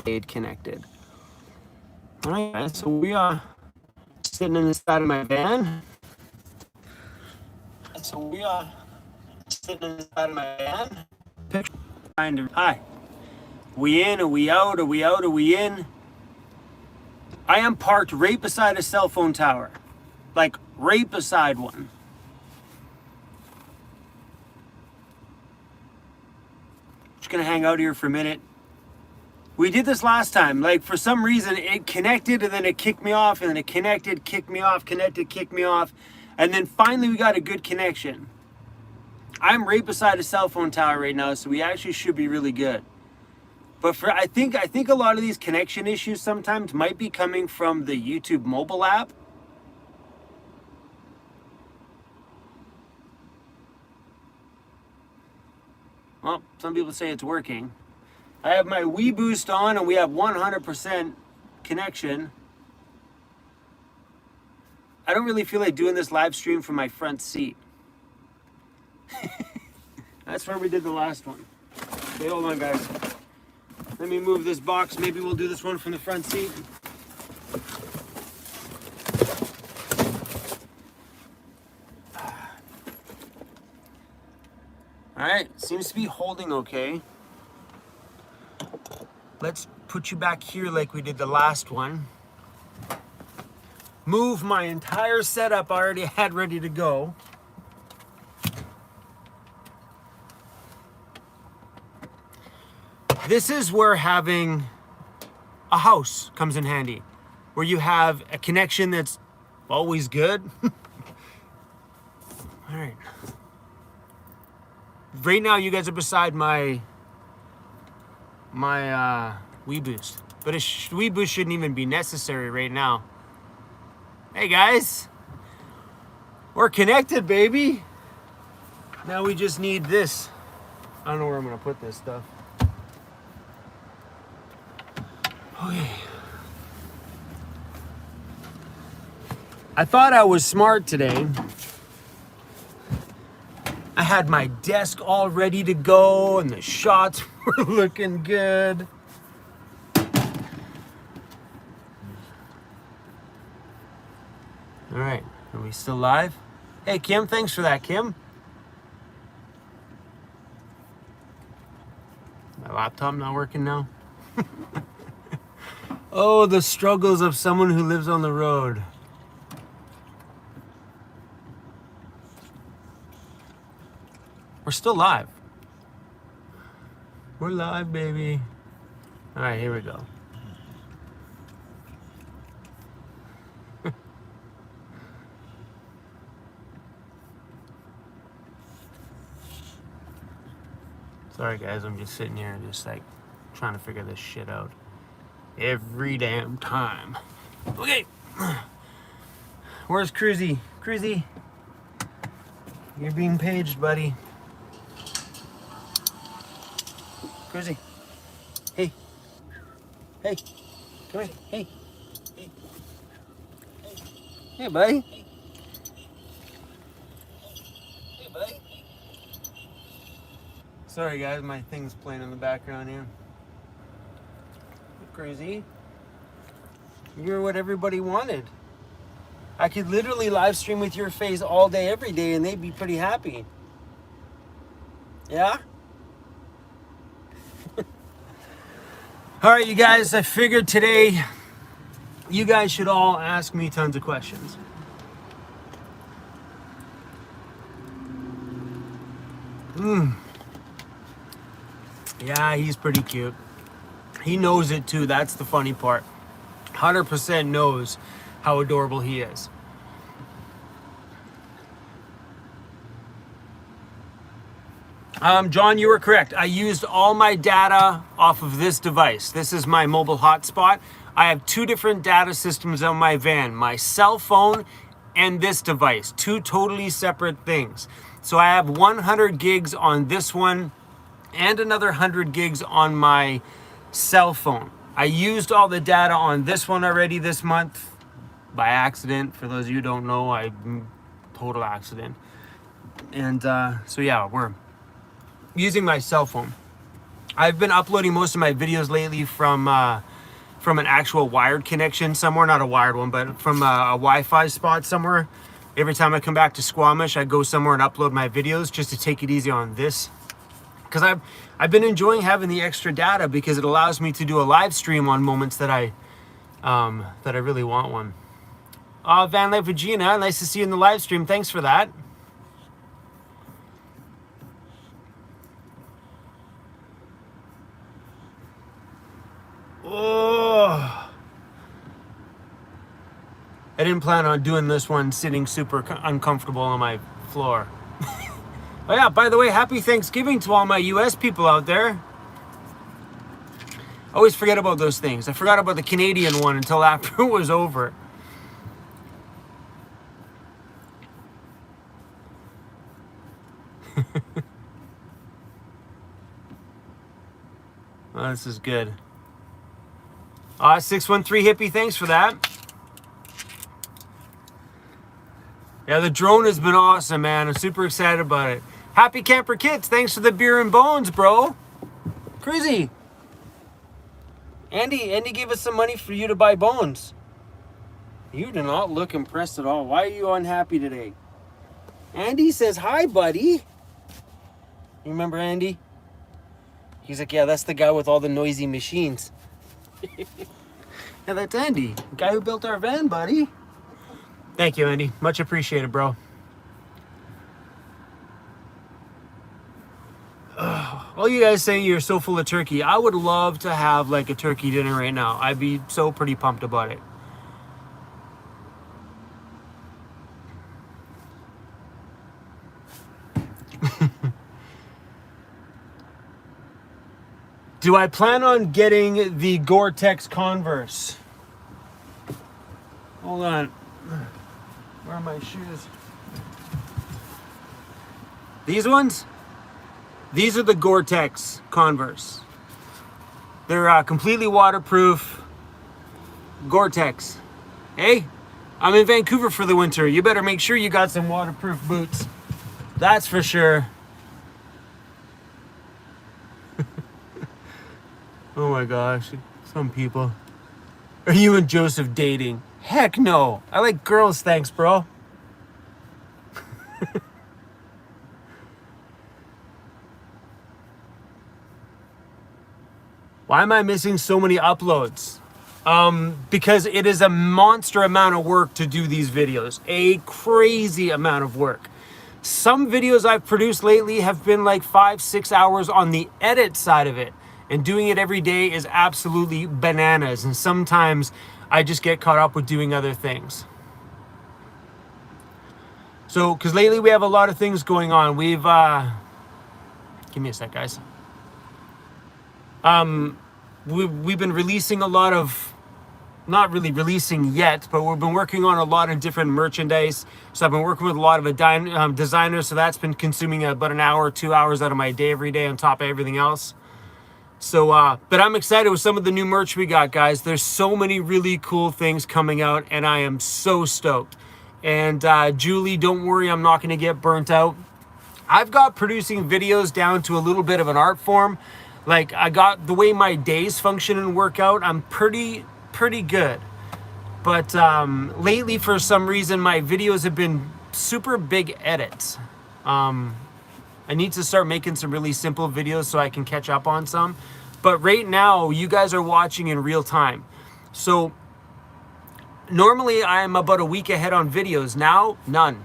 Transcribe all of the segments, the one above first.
stayed connected. All right, guys, so we are sitting in the side of my van. Hi. We in? Are we out? Are we out? Are we in? I am parked right beside a cell phone tower. Like, right beside one. Just gonna hang out here for a minute. We did this last time. Like, for some reason, it connected and then it kicked me off, and then it connected, kicked me off, connected, kicked me off. And then finally we got a good connection. I'm right beside a cell phone tower right now, so we actually should be really good. But I think a lot of these connection issues sometimes might be coming from the YouTube mobile app. Well, some people say it's working. I have my Wii Boost on and we have 100% connection. I don't really feel like doing this live stream from my front seat. That's where we did the last one. Okay, hold on, guys. Let me move this box. Maybe we'll do this one from the front seat. All right, seems to be holding okay. Let's put you back here like we did the last one. Move my entire setup I already had ready to go. This is where having a house comes in handy, where you have a connection that's always good. All right. Right now, you guys are beside my Wii Boost, but a Wii Boost shouldn't even be necessary right now. Hey guys, we're connected, baby. Now we just need this. I don't know where I'm gonna put this stuff. Okay. I thought I was smart today. I had my desk all ready to go and the shots were looking good. All right, are we still live? Hey, Kim, thanks for that, Kim. My laptop not working now. Oh, the struggles of someone who lives on the road. We're still live. We're live, baby. All right, here we go. Sorry, guys, I'm just sitting here just like trying to figure this shit out every damn time. Okay. Where's Cruzy? Cruzy, you're being paged, buddy. Cruzy. Hey. Hey. Come here. Hey. Hey. Hey, buddy. Hey, buddy. Sorry, guys, my thing's playing in the background here. Crazy. You're what everybody wanted. I could literally live stream with your face all day, every day, and they'd be pretty happy. Yeah? All right, you guys, I figured today you guys should all ask me tons of questions. Yeah, he's pretty cute. He knows it too. That's the funny part. 100% knows how adorable he is. John, you were correct. I used all my data off of this device. This is my mobile hotspot. I have two different data systems on my van, my cell phone and this device, two totally separate things. So I have 100 gigs on this one and another 100 gigs on my cell phone. I used all the data on this one already this month by accident. For those of you who don't know, total accident. And so yeah, we're using my cell phone. I've been uploading most of my videos lately from an actual wired connection somewhere, not a wired one, but from a Wi-Fi spot somewhere. Every time I come back to Squamish, I go somewhere and upload my videos just to take it easy on this. Because I've been enjoying having the extra data because it allows me to do a live stream on moments that I really want one. Vanlife Regina, nice to see you in the live stream. Thanks for that. Oh, I didn't plan on doing this one sitting super uncomfortable on my floor. Oh yeah, by the way, happy Thanksgiving to all my US people out there. I always forget about those things. I forgot about the Canadian one until after it was over. Oh, this is good. 613 Hippie, thanks for that. Yeah, the drone has been awesome, man. I'm super excited about it. Happy Camper Kits, thanks for the beer and bones, bro. Crazy. Andy gave us some money for you to buy bones. You do not look impressed at all. Why are you unhappy today? Andy says, hi, buddy. You remember Andy? He's like, yeah, that's the guy with all the noisy machines. Yeah, that's Andy, the guy who built our van, buddy. Thank you, Andy. Much appreciated, bro. All you guys saying you're so full of turkey. I would love to have like a turkey dinner right now. I'd be so pretty pumped about it. Do I plan on getting the Gore-Tex Converse? Hold on. Where are my shoes? These ones? These are the Gore-Tex Converse. They're completely waterproof. Gore-Tex. Hey, I'm in Vancouver for the winter. You better make sure you got some waterproof boots. That's for sure. Oh my gosh, some people. Are you and Joseph dating? Heck no. I like girls, thanks, bro. Why am I missing so many uploads? Because it is a monster amount of work to do these videos. A crazy amount of work. Some videos I've produced lately have been like 5-6 hours on the edit side of it. And doing it every day is absolutely bananas. And sometimes I just get caught up with doing other things. So, because lately we have a lot of things going on. We've, give me a sec, guys. We've been releasing a lot of, not really releasing yet, but we've been working on a lot of different merchandise. So I've been working with a lot of designers. So that's been consuming about an hour or 2 hours out of my day every day on top of everything else. So, but I'm excited with some of the new merch we got, guys. There's so many really cool things coming out, and I am so stoked. And Julie, don't worry, I'm not going to get burnt out. I've got producing videos down to a little bit of an art form. Like, I got the way my days function and work out, I'm pretty good. But lately, for some reason, my videos have been super big edits. I need to start making some really simple videos so I can catch up on some. But right now, you guys are watching in real time. So normally I'm about a week ahead on videos. Now, none.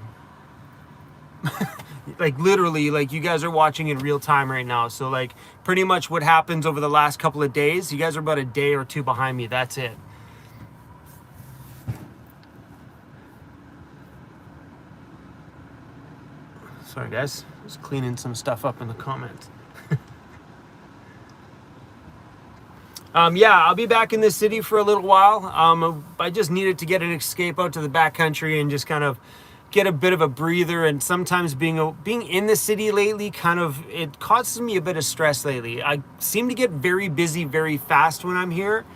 Like literally, like you guys are watching in real time right now. So like pretty much what happens over the last couple of days, you guys are about a day or two behind me. That's it. Sorry guys, just cleaning some stuff up in the comments. Yeah, I'll be back in this city for a little while. I just needed to get an escape out to the backcountry and just kind of get a bit of a breather. And sometimes being in the city lately, kind of, it causes me a bit of stress lately. I seem to get very busy very fast when I'm here,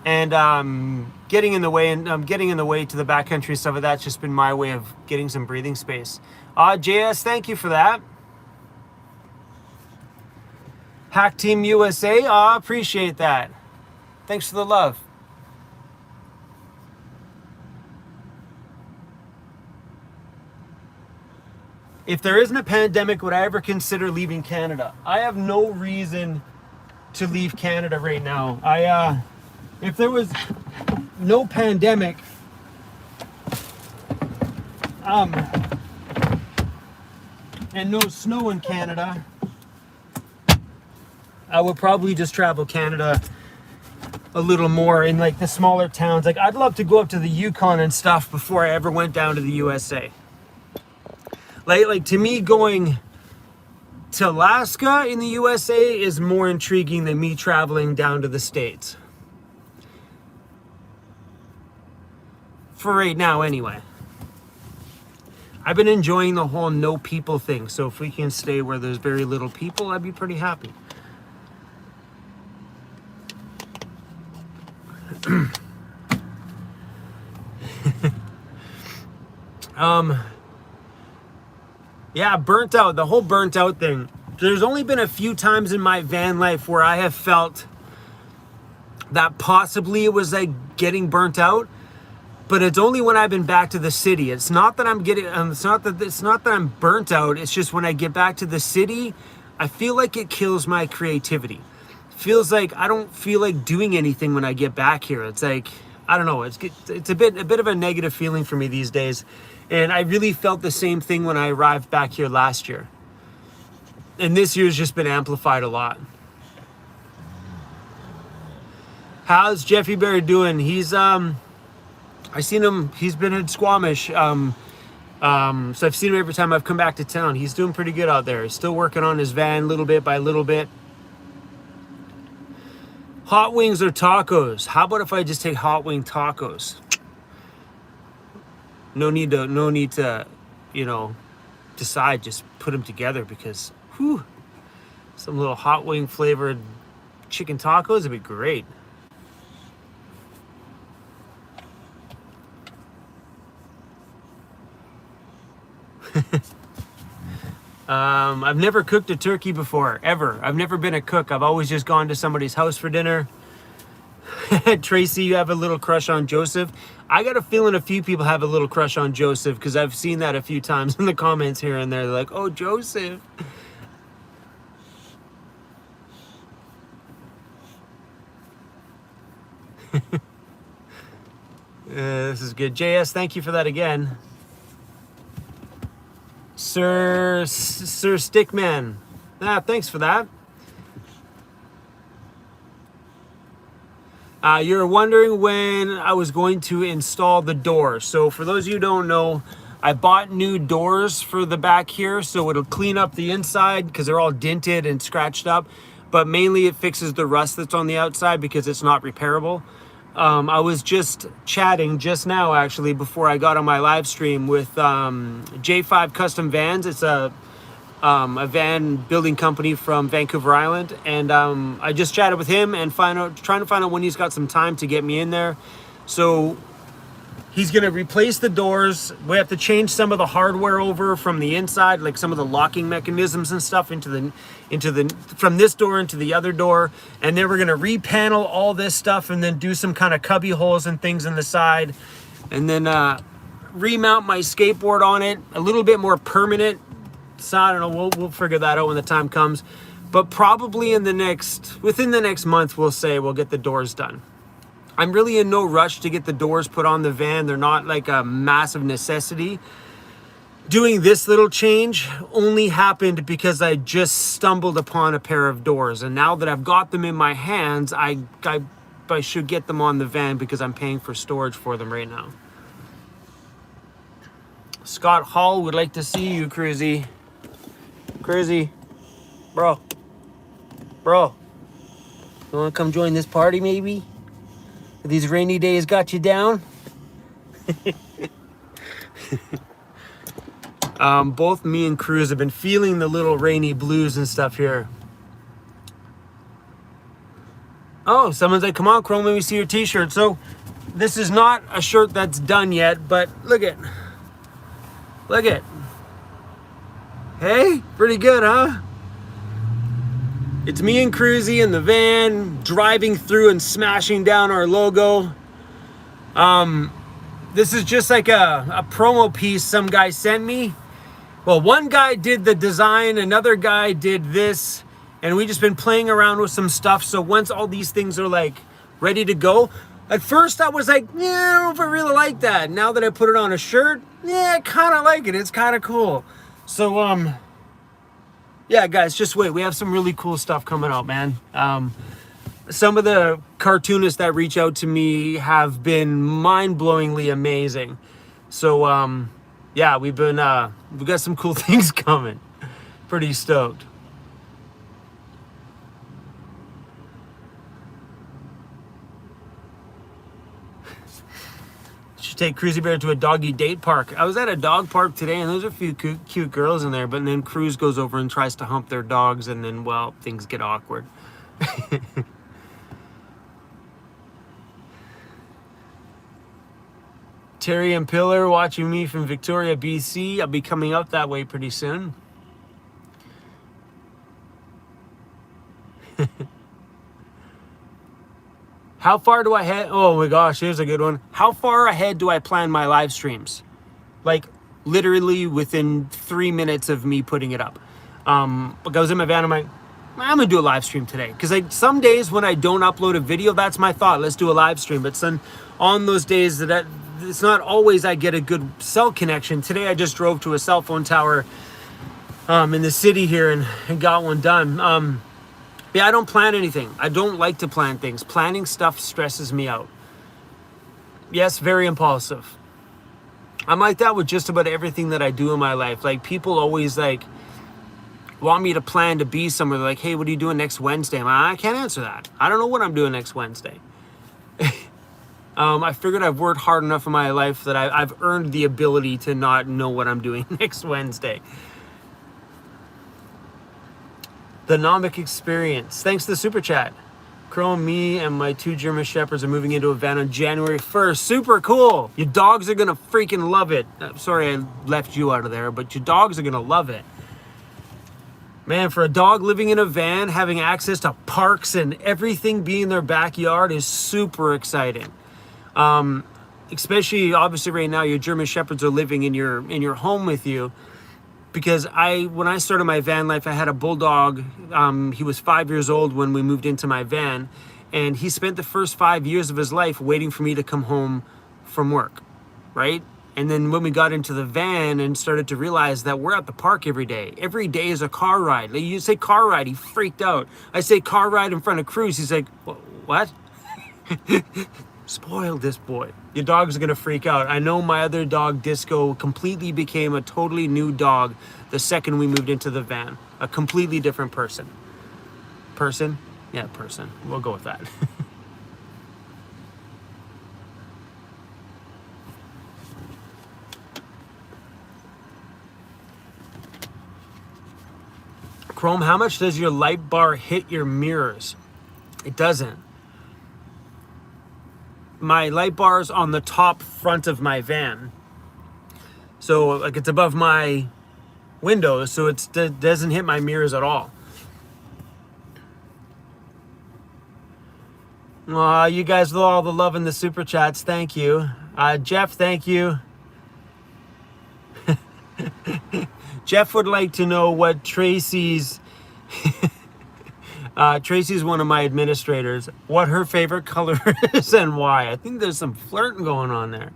and getting in the way to the backcountry stuff. That's just been my way of getting some breathing space. JS, thank you for that. Hack Team USA, I appreciate that. Thanks for the love. If there isn't a pandemic, would I ever consider leaving Canada? I have no reason to leave Canada right now. If there was no pandemic, and no snow in Canada, I would probably just travel Canada a little more in like the smaller towns. Like I'd love to go up to the Yukon and stuff before I ever went down to the USA. Like to me, going to Alaska in the USA is more intriguing than me traveling down to the States. For right now, anyway. I've been enjoying the whole no people thing, so if we can stay where there's very little people, I'd be pretty happy. Yeah, burnt out, the whole burnt out thing. There's only been a few times in my van life where I have felt that possibly it was like getting burnt out, but it's only when I've been back to the city. It's not that I'm getting, it's not that I'm burnt out. It's just when I get back to the city, I feel like it kills my creativity. Feels like I don't feel like doing anything when I get back here. It's like, I don't know, it's a bit of a negative feeling for me these days. And I really felt the same thing when I arrived back here last year. And this year's just been amplified a lot. How's Jeffy Bear doing? He's I seen him, he's been in Squamish. So I've seen him every time I've come back to town. He's doing pretty good out there. He's still working on his van little bit by little bit. Hot wings or tacos? How about if I just take hot wing tacos? No need to, you know, decide. Just put them together because, whew, some little hot wing flavored chicken tacos would be great. I've never cooked a turkey before, ever. I've never been a cook. I've always just gone to somebody's house for dinner. Tracy, you have a little crush on Joseph. I got a feeling a few people have a little crush on Joseph because I've seen that a few times in the comments here and there. They're like, oh, Joseph. This is good. JS, thank you for that again. Sir Stickman. Thanks for that. You're wondering when I was going to install the door. So for those of you who don't know, I bought new doors for the back here, so it'll clean up the inside because they're all dented and scratched up. But mainly it fixes the rust that's on the outside because it's not repairable. I was just chatting just now, actually, before I got on my live stream with J5 Custom Vans. It's a van building company from Vancouver Island, and I just chatted with him and trying to find out when he's got some time to get me in there. So he's gonna replace the doors. We have to change some of the hardware over from the inside, like some of the locking mechanisms and stuff from this door into the other door, and then we're gonna repanel all this stuff and then do some kind of cubby holes and things in the side, and then remount my skateboard on it, a little bit more permanent. So I don't know, we'll figure that out when the time comes, but probably within the next month, we'll get the doors done. I'm really in no rush to get the doors put on the van. They're not like a massive necessity. Doing this little change only happened because I just stumbled upon a pair of doors, and now that I've got them in my hands, I should get them on the van because I'm paying for storage for them right now. Scott Hall would like to see you, Cruzy. Cruzy, bro, you wanna come join this party maybe? These rainy days got you down? Both me and Cruz have been feeling the little rainy blues and stuff here. Oh, someone's like, come on, Chrome, let me see your t-shirt. So this is not a shirt that's done yet, but look it. Hey, pretty good, huh? It's me and Cruzy in the van, driving through and smashing down our logo. This is just like a promo piece some guy sent me. Well, one guy did the design, another guy did this, and we just been playing around with some stuff. So once all these things are like ready to go, at first I was like, yeah, I don't know if I really like that. Now that I put it on a shirt, yeah, I kind of like it. It's kind of cool. So, yeah, guys, just wait. We have some really cool stuff coming out, man. Some of the cartoonists that reach out to me have been mind-blowingly amazing. So, yeah, we've got some cool things coming. Pretty stoked. Should take Cruzy Bear to a doggy date park. I was at a dog park today, and there's a few cute girls in there, but then Cruz goes over and tries to hump their dogs, and then, well, things get awkward. Terry and Pillar watching me from Victoria, BC. I'll be coming up that way pretty soon. How far do I head? Oh my gosh, here's a good one. How far ahead do I plan my live streams? Like literally within 3 minutes of me putting it up. I was in my van, I'm like, I'm gonna do a live stream today. Because some days when I don't upload a video, that's my thought. Let's do a live stream. But on those days that it's not always I get a good cell connection. Today I just drove to a cell phone tower in the city here and got one done. Yeah, I don't plan anything. I don't like to plan things. Planning stuff stresses me out. Yes, very impulsive. I'm like that with just about everything that I do in my life. Like people always like want me to plan to be somewhere. They're like, hey, what are you doing next Wednesday? I can't answer that. I don't know what I'm doing next Wednesday. I figured I've worked hard enough in my life that I've earned the ability to not know what I'm doing next Wednesday. The Nomic Experience. Thanks to the super chat. Chrome, me, and my 2 German Shepherds are moving into a van on January 1st. Super cool. Your dogs are going to freaking love it. Sorry I left you out of there, but your dogs are going to love it. Man, for a dog living in a van, having access to parks and everything being in their backyard is super exciting. Especially, obviously, right now, your German Shepherds are living in your home with you. Because when I started my van life, I had a bulldog. He was 5 years old when we moved into my van. And he spent the first 5 years of his life waiting for me to come home from work, right? And then when we got into the van and started to realize that we're at the park every day. Every day is a car ride. Like you say car ride, he freaked out. I say car ride in front of Cruz. He's like, what? Spoiled this boy. Your dog's gonna freak out. I know my other dog, Disco, completely became a totally new dog the second we moved into the van. A completely different person. Person? Yeah, person. We'll go with that. Chrome, how much does your light bar hit your mirrors? It doesn't. My light bar is on the top front of my van. So like it's above my windows, so it doesn't hit my mirrors at all. You guys with all the love in the super chats, thank you. Jeff, thank you. Jeff would like to know what Tracy's Tracy's one of my administrators, what her favorite color is and why. I think there's some flirting going on there.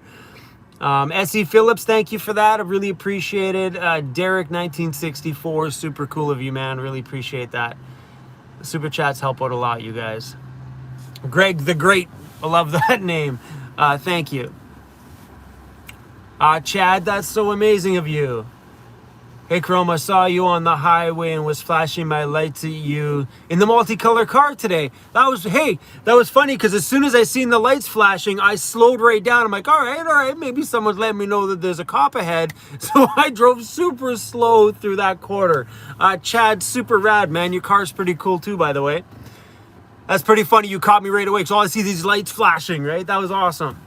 S.E. Phillips, thank you for that. I really appreciate it. Derek 1964, super cool of you, man. Really appreciate that. The super chats help out a lot, you guys. Greg the Great, I love that name. Thank you. Chad, that's so amazing of you. Hey Chrome, I saw you on the highway and was flashing my lights at you in the multicolor car today. That was funny because as soon as I seen the lights flashing, I slowed right down. I'm like, all right, maybe someone's letting me know that there's a cop ahead. So I drove super slow through that quarter. Chad, super rad, man. Your car's pretty cool too, by the way. That's pretty funny. You caught me right away because all I see these lights flashing, right? That was awesome.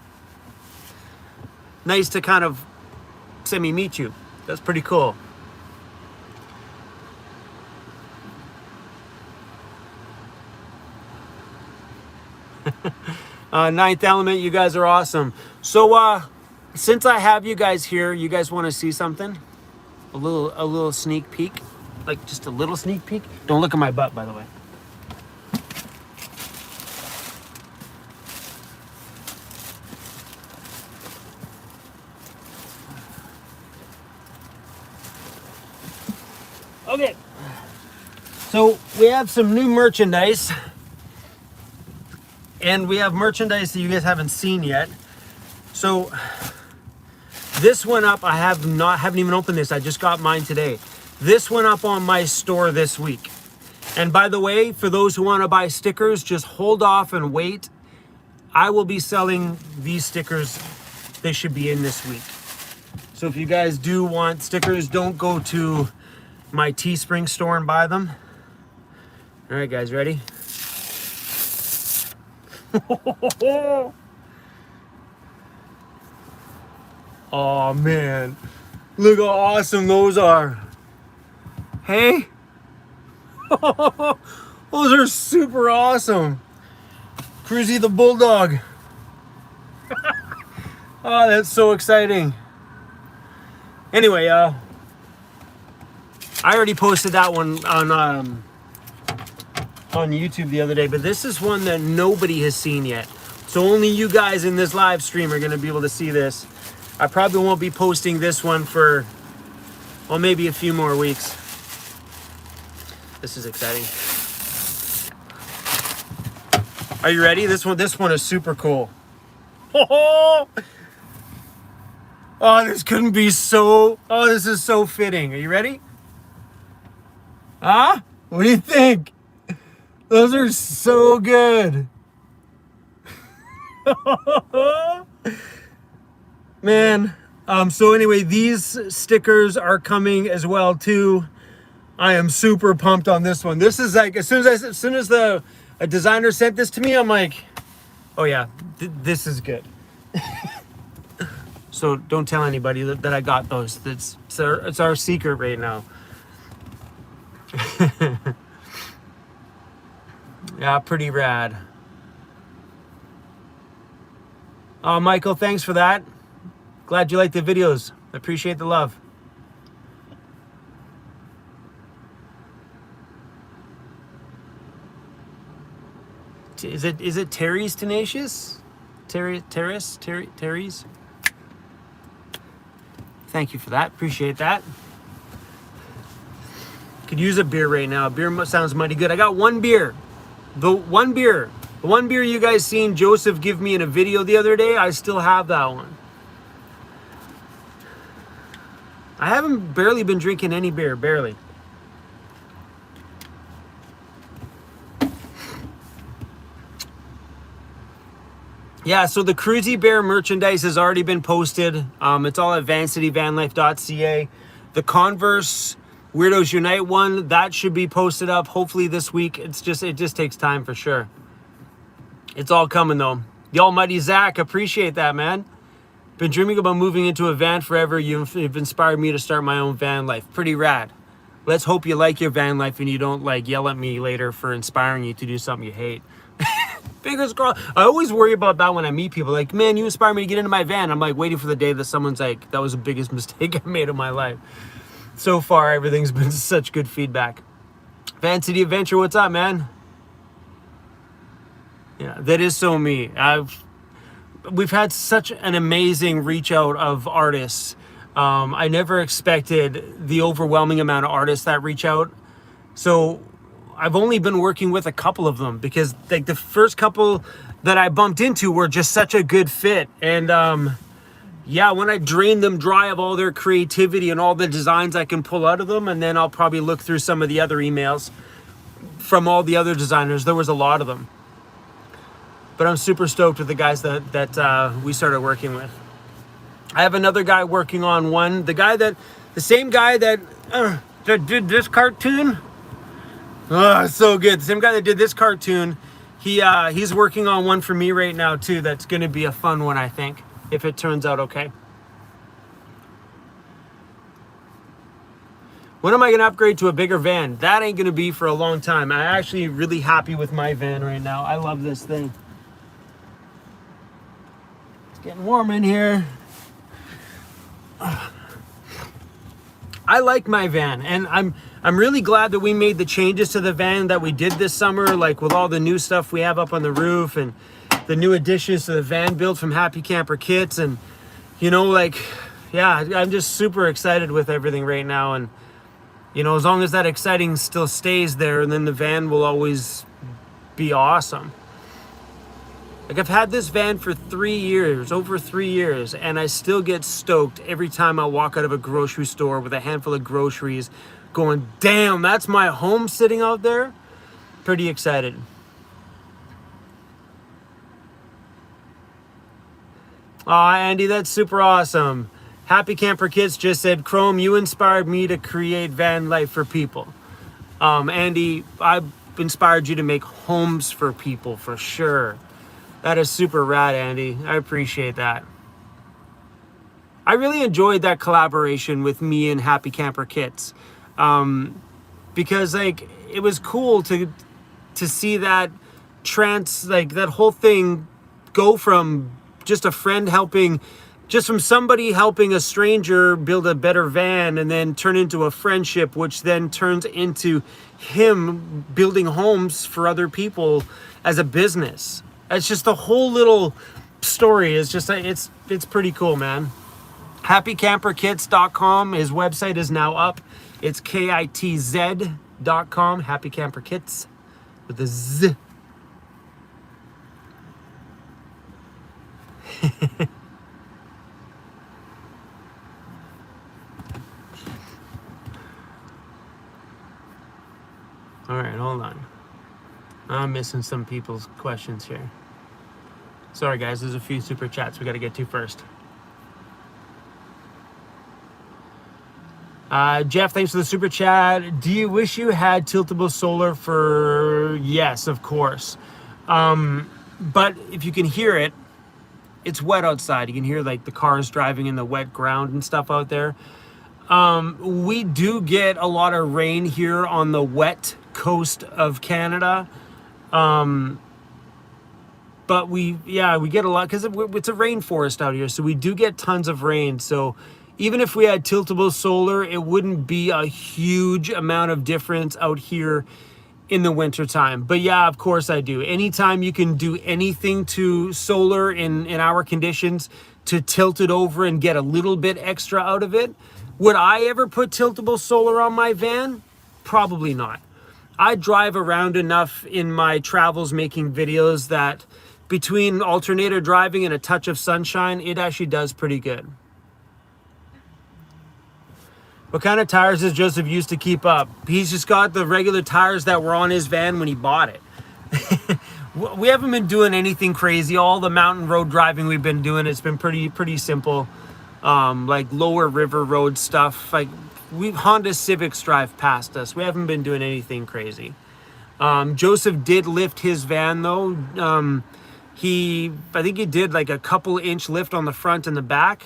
Nice to kind of semi-meet you. That's pretty cool. Ninth Element, you guys are awesome. So since I have you guys here, you guys want to see something? A little sneak peek, like just a little sneak peek. Don't look at my butt, by the way. Okay, so we have some new merchandise, and we have merchandise that you guys haven't seen yet. So this went up. I haven't even opened this. I just got mine today. This went up on my store this week. And by the way, for those who want to buy stickers, just hold off and wait. I will be selling these stickers. They should be in this week. So if you guys do want stickers, don't go to my Teespring store and buy them. All right, guys, ready? Oh man, look how awesome those are. Hey, those are super awesome. Cruzy the bulldog. Oh, that's so exciting. Anyway, I already posted that one on YouTube the other day, but this is one that nobody has seen yet. So only you guys in this live stream are going to be able to see this. I probably won't be posting this one for, well, maybe a few more weeks. This is exciting. Are you ready? This one is super cool. Oh, this couldn't be so, oh, this is so fitting. Are you ready? Huh? What do you think? Those are so good. Man. So anyway, these stickers are coming as well too. I am super pumped on this one. This is like, as soon as a designer sent this to me, I'm like, oh yeah, this is good. So don't tell anybody that I got those. It's our secret right now. Yeah, pretty rad. Oh, Michael, thanks for that. Glad you like the videos. I appreciate the love. Is it Terry's Tenacious? Terry's? Thank you for that. Appreciate that. Could use a beer right now. Beer sounds mighty good. I got one beer. The one beer you guys seen Joseph give me in a video the other day, I still have that one. I haven't barely been drinking any beer, barely. Yeah, so the Cruzy Bear merchandise has already been posted. It's all at vancityvanlife.ca. The Converse Weirdos Unite one, that should be posted up hopefully this week. It just takes time for sure. It's all coming though. The almighty Zach, appreciate that, man. Been dreaming about moving into a van forever. You've inspired me to start my own van life. Pretty rad. Let's hope you like your van life and you don't like yell at me later for inspiring you to do something you hate. Fingers crossed. I always worry about that when I meet people. Like, man, you inspired me to get into my van. I'm like waiting for the day that someone's like, that was the biggest mistake I made in my life. So far, everything's been such good feedback. Van City Adventure, what's up, man? Yeah, that is so me. We've had such an amazing reach out of artists. I never expected the overwhelming amount of artists that reach out. So I've only been working with a couple of them because like the first couple that I bumped into were just such a good fit. And yeah, when I drain them dry of all their creativity and all the designs I can pull out of them, and then I'll probably look through some of the other emails from all the other designers. There was a lot of them. But I'm super stoked with the guys that we started working with. I have another guy working on one. The same guy that did this cartoon. Oh, so good. The same guy that did this cartoon. He's working on one for me right now too. That's going to be a fun one, I think, if it turns out okay. When am I going to upgrade to a bigger van? That ain't going to be for a long time. I'm actually really happy with my van right now. I love this thing. Getting warm in here. I like my van, and I'm really glad that we made the changes to the van that we did this summer, like with all the new stuff we have up on the roof and the new additions to the van build from Happy Camper Kits. And you know, like, yeah, I'm just super excited with everything right now. And you know, as long as that exciting still stays there, and then the van will always be awesome. Like, I've had this van for 3 years, over 3 years, and I still get stoked every time I walk out of a grocery store with a handful of groceries going, damn, that's my home sitting out there. Pretty excited. Aw, Andy, that's super awesome. Happy Camper Kids just said, Chrome, you inspired me to create van life for people. Andy, I've inspired you to make homes for people for sure. That is super rad, Andy. I appreciate that. I really enjoyed that collaboration with me and Happy Camper Kits, because like it was cool to see that that whole thing go from just a friend helping, just from somebody helping a stranger build a better van, and then turn into a friendship, which then turns into him building homes for other people as a business. It's just the whole little story is just, it's pretty cool, man. HappyCamperKits.com. His website is now up. It's KITZ.com. Happy Camper Kits with a Z. All right, hold on. I'm missing some people's questions here. Sorry, guys. There's a few super chats we got to get to first. Jeff, thanks for the super chat. Do you wish you had tiltable solar for... Yes, of course. But if you can hear it, it's wet outside. You can hear like the cars driving in the wet ground and stuff out there. We do get a lot of rain here on the wet coast of Canada. But we get a lot because it's a rainforest out here. So we do get tons of rain. So even if we had tiltable solar, it wouldn't be a huge amount of difference out here in the winter time. But yeah, of course I do. Anytime you can do anything to solar in our conditions to tilt it over and get a little bit extra out of it. Would I ever put tiltable solar on my van? Probably not. I drive around enough in my travels making videos that between alternator driving and a touch of sunshine, it actually does pretty good. What kind of tires does Joseph use to keep up? He's just got the regular tires that were on his van when he bought it. We haven't been doing anything crazy. All the mountain road driving we've been doing, it's been pretty simple. Like lower river road stuff. Like Honda Civics drive past us. We haven't been doing anything crazy. Joseph did lift his van though. I think he did like a couple inch lift on the front and the back.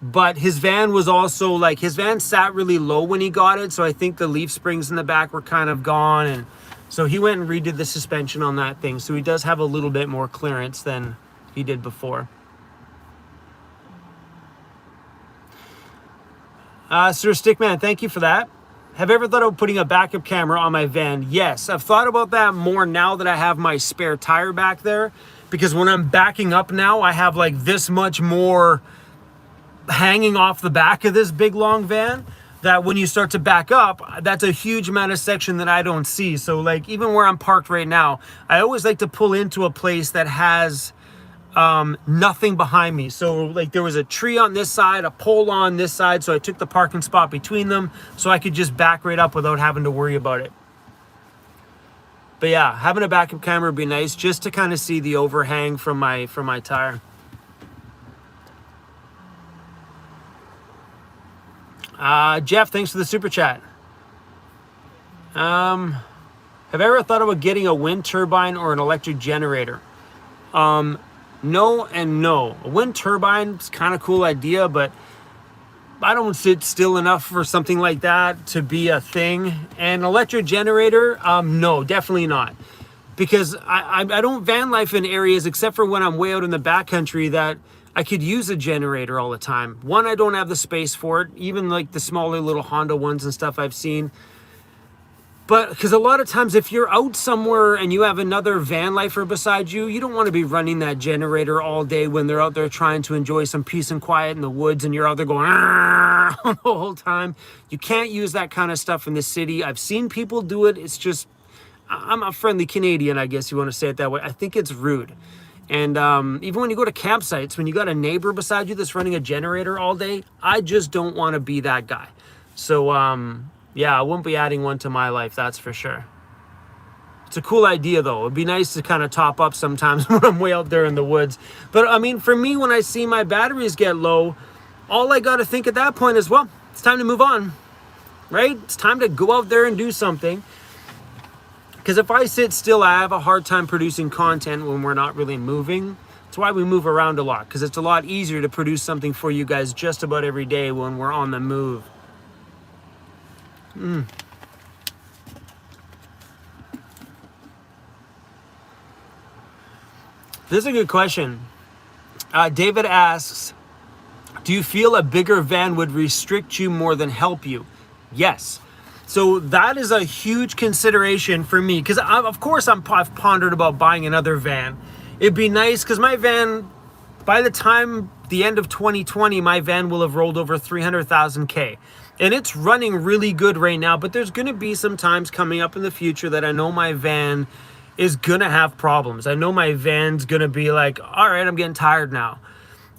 But his van was also like, his van sat really low when he got it. So I think the leaf springs in the back were kind of gone. And so he went and redid the suspension on that thing. So he does have a little bit more clearance than he did before. Sir Stickman, thank you for that. Have you ever thought of putting a backup camera on my van? Yes, I've thought about that more now that I have my spare tire back there. Because when I'm backing up now, I have like this much more hanging off the back of this big long van, that when you start to back up, that's a huge amount of section that I don't see. So like even where I'm parked right now, I always like to pull into a place that has nothing behind me. So like there was a tree on this side, a pole on this side, so I took the parking spot between them so I could just back right up without having to worry about it. But yeah, having a backup camera would be nice just to kind of see the overhang from my tire. Jeff, thanks for the super chat. Have you ever thought about getting a wind turbine or an electric generator? No and no. A wind turbine is kind of cool idea, but I don't sit still enough for something like that to be a thing. And electric generator, no, definitely not. because I don't van life in areas except for when I'm way out in the backcountry that I could use a generator all the time. One, I don't have the space for it, even like the smaller little Honda ones and stuff I've seen. But because a lot of times if you're out somewhere and you have another van lifer beside you, you don't want to be running that generator all day when they're out there trying to enjoy some peace and quiet in the woods and you're out there going the whole time. You can't use that kind of stuff in the city. I've seen people do it. It's just, I'm a friendly Canadian, I guess you want to say it that way. I think it's rude. And even when you go to campsites, when you got a neighbor beside you that's running a generator all day, I just don't want to be that guy. So, yeah, I won't be adding one to my life, that's for sure. It's a cool idea, though. It'd be nice to kind of top up sometimes when I'm way out there in the woods. But, I mean, for me, when I see my batteries get low, all I got to think at that point is, well, it's time to move on, right? It's time to go out there and do something. Because if I sit still, I have a hard time producing content when we're not really moving. That's why we move around a lot, because it's a lot easier to produce something for you guys just about every day when we're on the move. This is a good question. David asks, do you feel a bigger van would restrict you more than help you? Yes. So that is a huge consideration for me, because of course I've pondered about buying another van. It'd be nice because my van, by the time the end of 2020, my van will have rolled over 300,000 K. And it's running really good right now, but there's going to be some times coming up in the future that I know my van is going to have problems. I know my van's going to be like, all right, I'm getting tired now.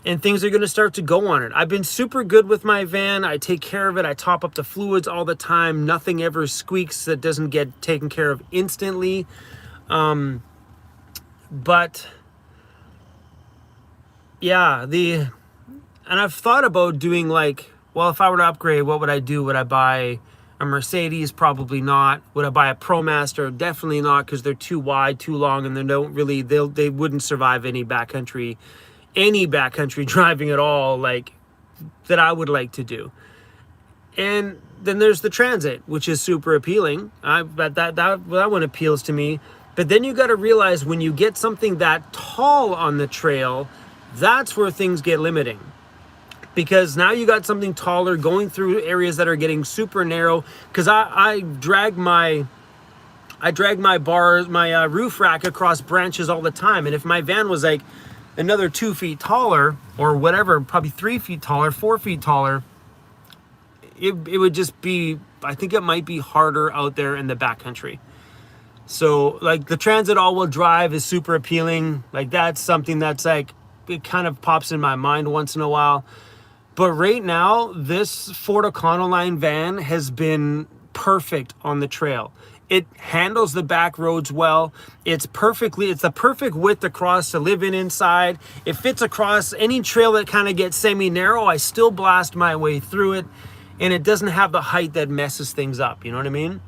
And things are going to start to go on it. I've been super good with my van. I take care of it. I top up the fluids all the time. Nothing ever squeaks that doesn't get taken care of instantly. But yeah, and I've thought about doing like, well, if I were to upgrade, what would I do? Would I buy a Mercedes? Probably not. Would I buy a ProMaster? Definitely not, because they're too wide, too long, and they wouldn't survive any backcountry driving at all, like that I would like to do. And then there's the Transit, which is super appealing. That one appeals to me. But then you got to realize when you get something that tall on the trail, that's where things get limiting. Because now you got something taller going through areas that are getting super narrow. Because I drag my bars, my roof rack across branches all the time. And if my van was like another 2 feet taller or whatever, probably 3 feet taller, 4 feet taller, it would just be, I think it might be harder out there in the backcountry. So like the Transit all-wheel drive is super appealing. Like that's something that's like, it kind of pops in my mind once in a while. But right now, this Ford Econoline van has been perfect on the trail. It handles the back roads well. It's the perfect width across to live in inside. It fits across any trail that kind of gets semi-narrow. I still blast my way through it. And it doesn't have the height that messes things up. You know what I mean?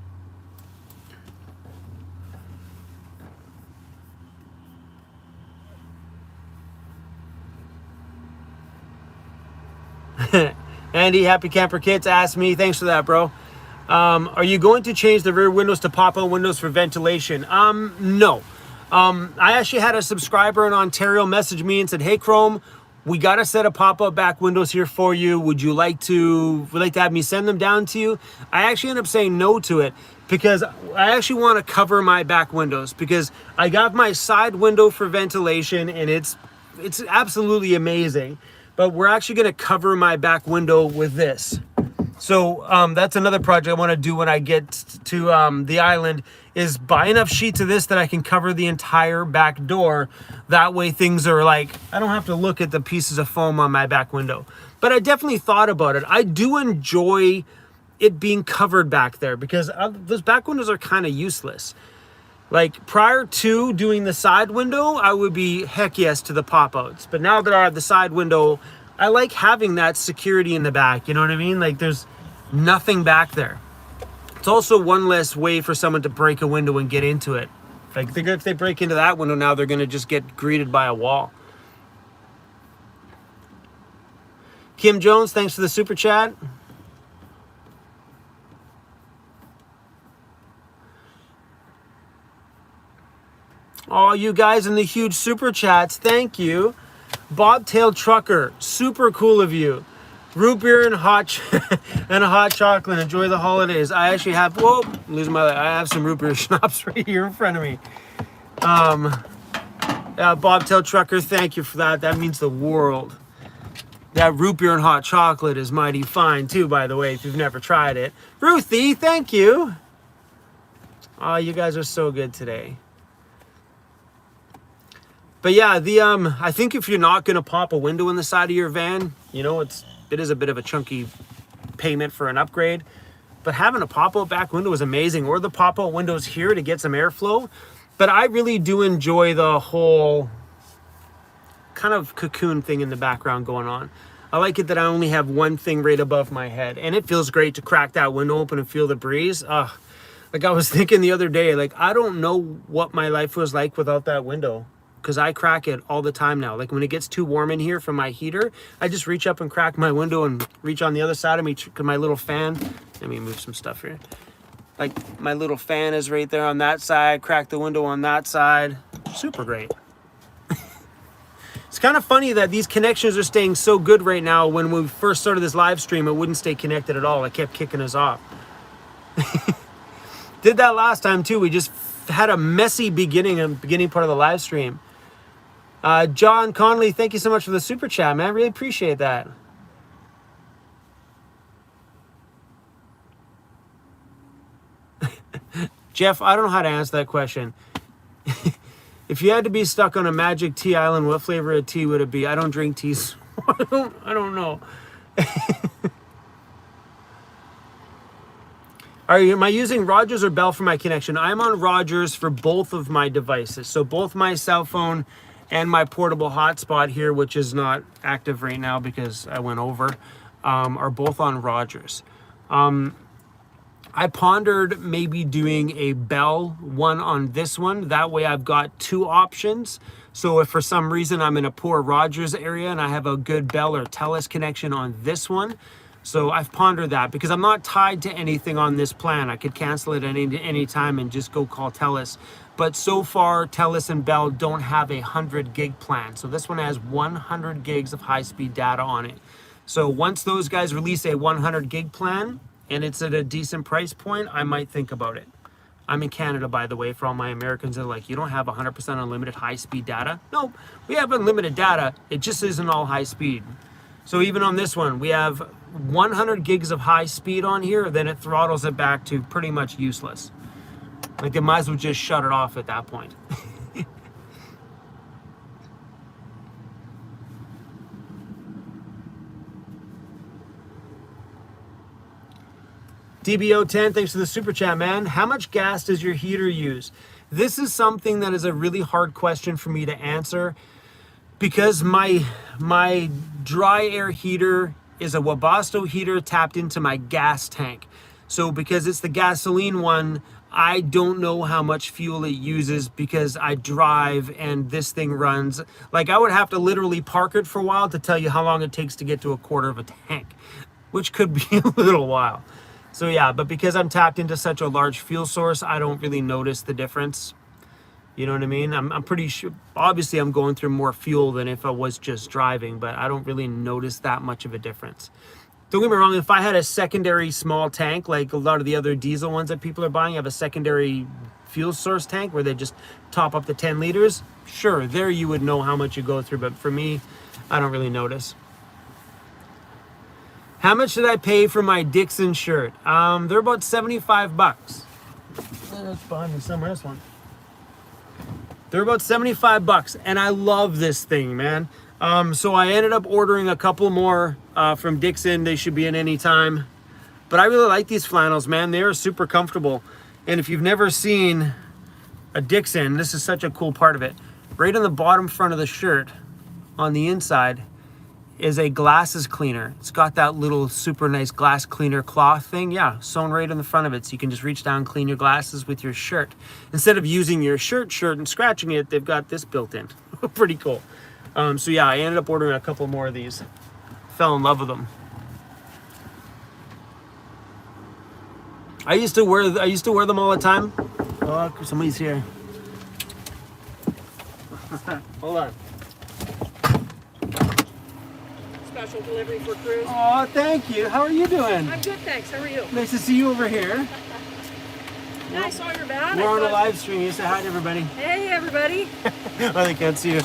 Andy, Happy Camper Kits asked me, thanks for that, bro. Are you going to change the rear windows to pop-out windows for ventilation? No. I actually had a subscriber in Ontario message me and said, hey, Chrome, we got a set of pop-up back windows here for you. Would you like to have me send them down to you? I actually ended up saying no to it because I actually want to cover my back windows, because I got my side window for ventilation and it's absolutely amazing. But we're actually going to cover my back window with this. So that's another project I want to do when I get to the island, is buy enough sheets of this that I can cover the entire back door. That way things are like, I don't have to look at the pieces of foam on my back window. But I definitely thought about it. I do enjoy it being covered back there, because those back windows are kind of useless. Like prior to doing the side window, I would be heck yes to the pop-outs. But now that I have the side window, I like having that security in the back. You know what I mean? Like there's nothing back there. It's also one less way for someone to break a window and get into it. Like if they break into that window now, they're going to just get greeted by a wall. Kim Jones, thanks for the super chat. All you guys in the huge super chats, thank you. Bobtail Trucker, super cool of you. Root beer and and a hot chocolate. Enjoy the holidays. I actually have, whoa, I'm losing my light. I have some root beer schnapps right here in front of me. Bobtail Trucker, thank you for that. That means the world. That root beer and hot chocolate is mighty fine too, by the way, if you've never tried it. Ruthie, thank you. Oh, you guys are so good today. But yeah, I think if you're not gonna pop a window in the side of your van, you know, it is a bit of a chunky payment for an upgrade. But having a pop-out back window is amazing, or the pop-out windows here to get some airflow. But I really do enjoy the whole kind of cocoon thing in the background going on. I like it that I only have one thing right above my head, and it feels great to crack that window open and feel the breeze. Like I was thinking the other day, like I don't know what my life was like without that window, because I crack it all the time now. Like when it gets too warm in here from my heater, I just reach up and crack my window and reach on the other side of me, because my little fan, let me move some stuff here. Like my little fan is right there on that side, crack the window on that side. Super great. It's kind of funny that these connections are staying so good right now. When we first started this live stream, it wouldn't stay connected at all. It kept kicking us off. Did that last time too. We just had a messy beginning part of the live stream. John Conley, thank you so much for the super chat, man. I really appreciate that. Jeff, I don't know how to answer that question. If you had to be stuck on a magic tea island, what flavor of tea would it be? I don't drink tea, so I don't know. Am I using Rogers or Bell for my connection? I'm on Rogers for both of my devices. So both my cell phone and my portable hotspot here, which is not active right now because I went over, are both on Rogers. I pondered maybe doing a Bell one on this one. That way I've got two options. So if for some reason I'm in a poor Rogers area and I have a good Bell or Telus connection on this one. So I've pondered that because I'm not tied to anything on this plan. I could cancel it at any time and just go call Telus. But so far, Telus and Bell don't have 100 gig plan. So this one has 100 gigs of high-speed data on it. So once those guys release a 100 gig plan, and it's at a decent price point, I might think about it. I'm in Canada, by the way, for all my Americans that are like, you don't have 100% unlimited high-speed data? No, we have unlimited data. It just isn't all high speed. So even on this one, we have 100 gigs of high speed on here, then it throttles it back to pretty much useless. Like they might as well just shut it off at that point. DBO10, thanks for the super chat, man. How much gas does your heater use? This is something that is a really hard question for me to answer because my dry air heater is a Webasto heater tapped into my gas tank. So because it's the gasoline one, I don't know how much fuel it uses because I drive and this thing runs. Like I would have to literally park it for a while to tell you how long it takes to get to a quarter of a tank, which could be a little while. So yeah, but because I'm tapped into such a large fuel source, I don't really notice the difference. You know what I mean? I'm pretty sure, obviously I'm going through more fuel than if I was just driving, but I don't really notice that much of a difference. Don't get me wrong, if I had a secondary small tank, like a lot of the other diesel ones that people are buying, have a secondary fuel source tank where they just top up the 10 liters, sure, there you would know how much you go through, but for me, I don't really notice. How much did I pay for my Dixon shirt? They're about 75 bucks. That's behind me somewhere, this one. They're about 75 bucks, and I love this thing, man. So I ended up ordering a couple more from Dixon. They should be in any time. But I really like these flannels, man. They are super comfortable. And if you've never seen a Dixon, this is such a cool part of it. Right on the bottom front of the shirt, on the inside, is a glasses cleaner. It's got that little super nice glass cleaner cloth thing. Yeah, sewn right on the front of it. So you can just reach down and clean your glasses with your shirt. Instead of using your shirt and scratching it, they've got this built in. Pretty cool. So yeah, I ended up ordering a couple more of these. Fell in love with them. I used to wear them all the time. Oh, somebody's here. Hold on. Special delivery for Cruz. Oh, thank you. How are you doing? I'm good, thanks. How are you? Nice to see you over here. Yeah, I saw your van. We're on a live stream. You say hi to everybody. Hey, everybody. Oh, they can't see you.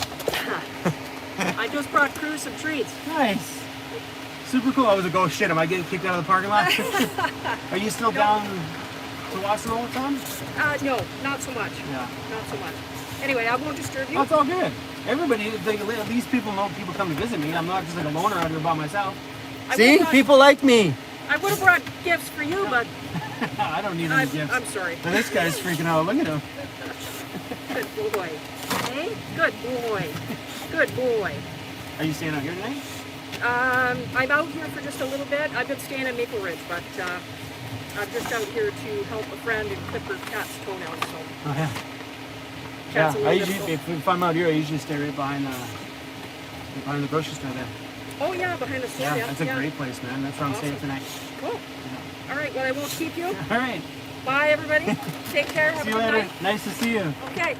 I just brought Cruz some treats. Nice. Super cool. I was like, oh shit, am I getting kicked out of the parking lot? Are you still down to Watson all the time? No, not so much. Yeah. Not so much. Anyway, I won't disturb you. That's all good. Everybody, at least people know people come to visit me. I'm not just like a loner out here by myself. See? People like me. I would have brought gifts for you, but... I don't need any gifts. I'm sorry. Now this guy's freaking out. Look at him. Good boy. Hey? Good boy. Good boy. Are you staying out here tonight? I'm out here for just a little bit. I've been staying in Maple Ridge, but I'm just out here to help a friend and clip her cat's toenails. So. Oh, yeah. Cat's I usually, if I'm out here, I usually stay right behind the grocery store there. Oh yeah, behind the store. Yeah, that's a great place, man. That's where I'm staying tonight. Cool. Yeah. All right, well I won't keep you. All right. Bye everybody. Take care. Have See you a good later. night. Nice to see you. Okay.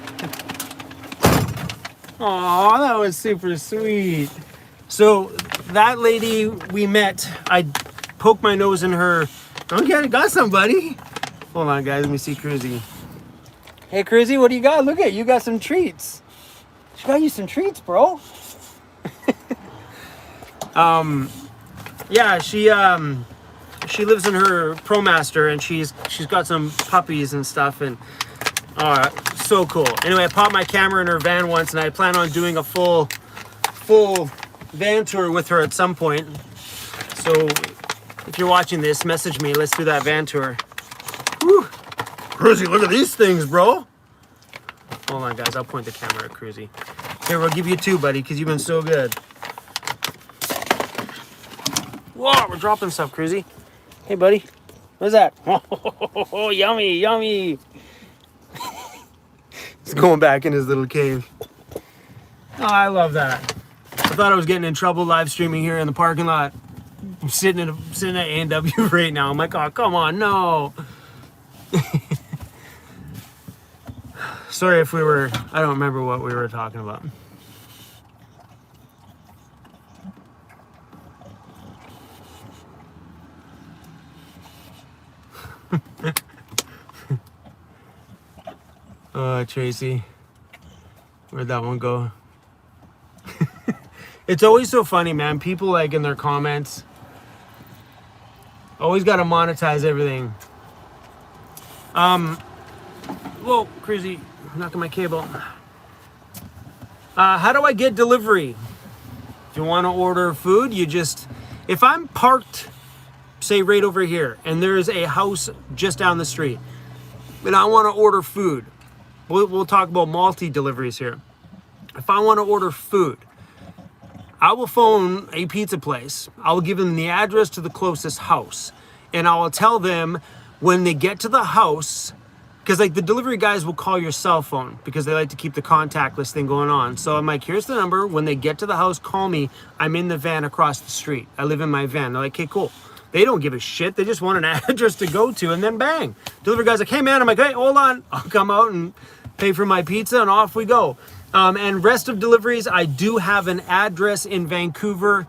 Aw, that was super sweet. So that lady we met, I poked my nose in her. Okay, got somebody. Hold on, guys. Let me see Cruzy. Hey, Cruzy, what do you got? Look at you got some treats. She got you some treats, bro. Yeah, she lives in her ProMaster and she's got some puppies and stuff and so cool. Anyway, I popped my camera in her van once and I plan on doing a full van tour with her at some point. So if you're watching this, message me. Let's do that van tour. Whew. Cruzy, look at these things, bro. Hold on, guys. I'll point the camera at Cruzy. Here, we'll give you two, buddy, because you've been so good. Whoa, we're dropping stuff, Cruzy. Hey, buddy. What's that? Oh, yummy, yummy. He's going back in his little cave. Oh, I love that. I thought I was getting in trouble live streaming here in the parking lot. I'm sitting at A&W right now. I'm like, oh, come on, no. Sorry if I don't remember what we were talking about. Tracy. Where'd that one go? It's always so funny, man. People like in their comments always got to monetize everything. Whoa, crazy. Knocking my cable. How do I get delivery? If you want to order food, if I'm parked, say right over here, and there's a house just down the street, and I want to order food, we'll talk about multi-deliveries here. If I want to order food, I will phone a pizza place. I will give them the address to the closest house. And I will tell them when they get to the house, because like the delivery guys will call your cell phone because they like to keep the contactless thing going on. So I'm like, here's the number. When they get to the house, call me. I'm in the van across the street. I live in my van. They're like, okay, cool. They don't give a shit. They just want an address to go to, and then bang. Delivery guy's like, hey man. I'm like, hey, hold on. I'll come out and pay for my pizza and off we go. And rest of deliveries, I do have an address in Vancouver.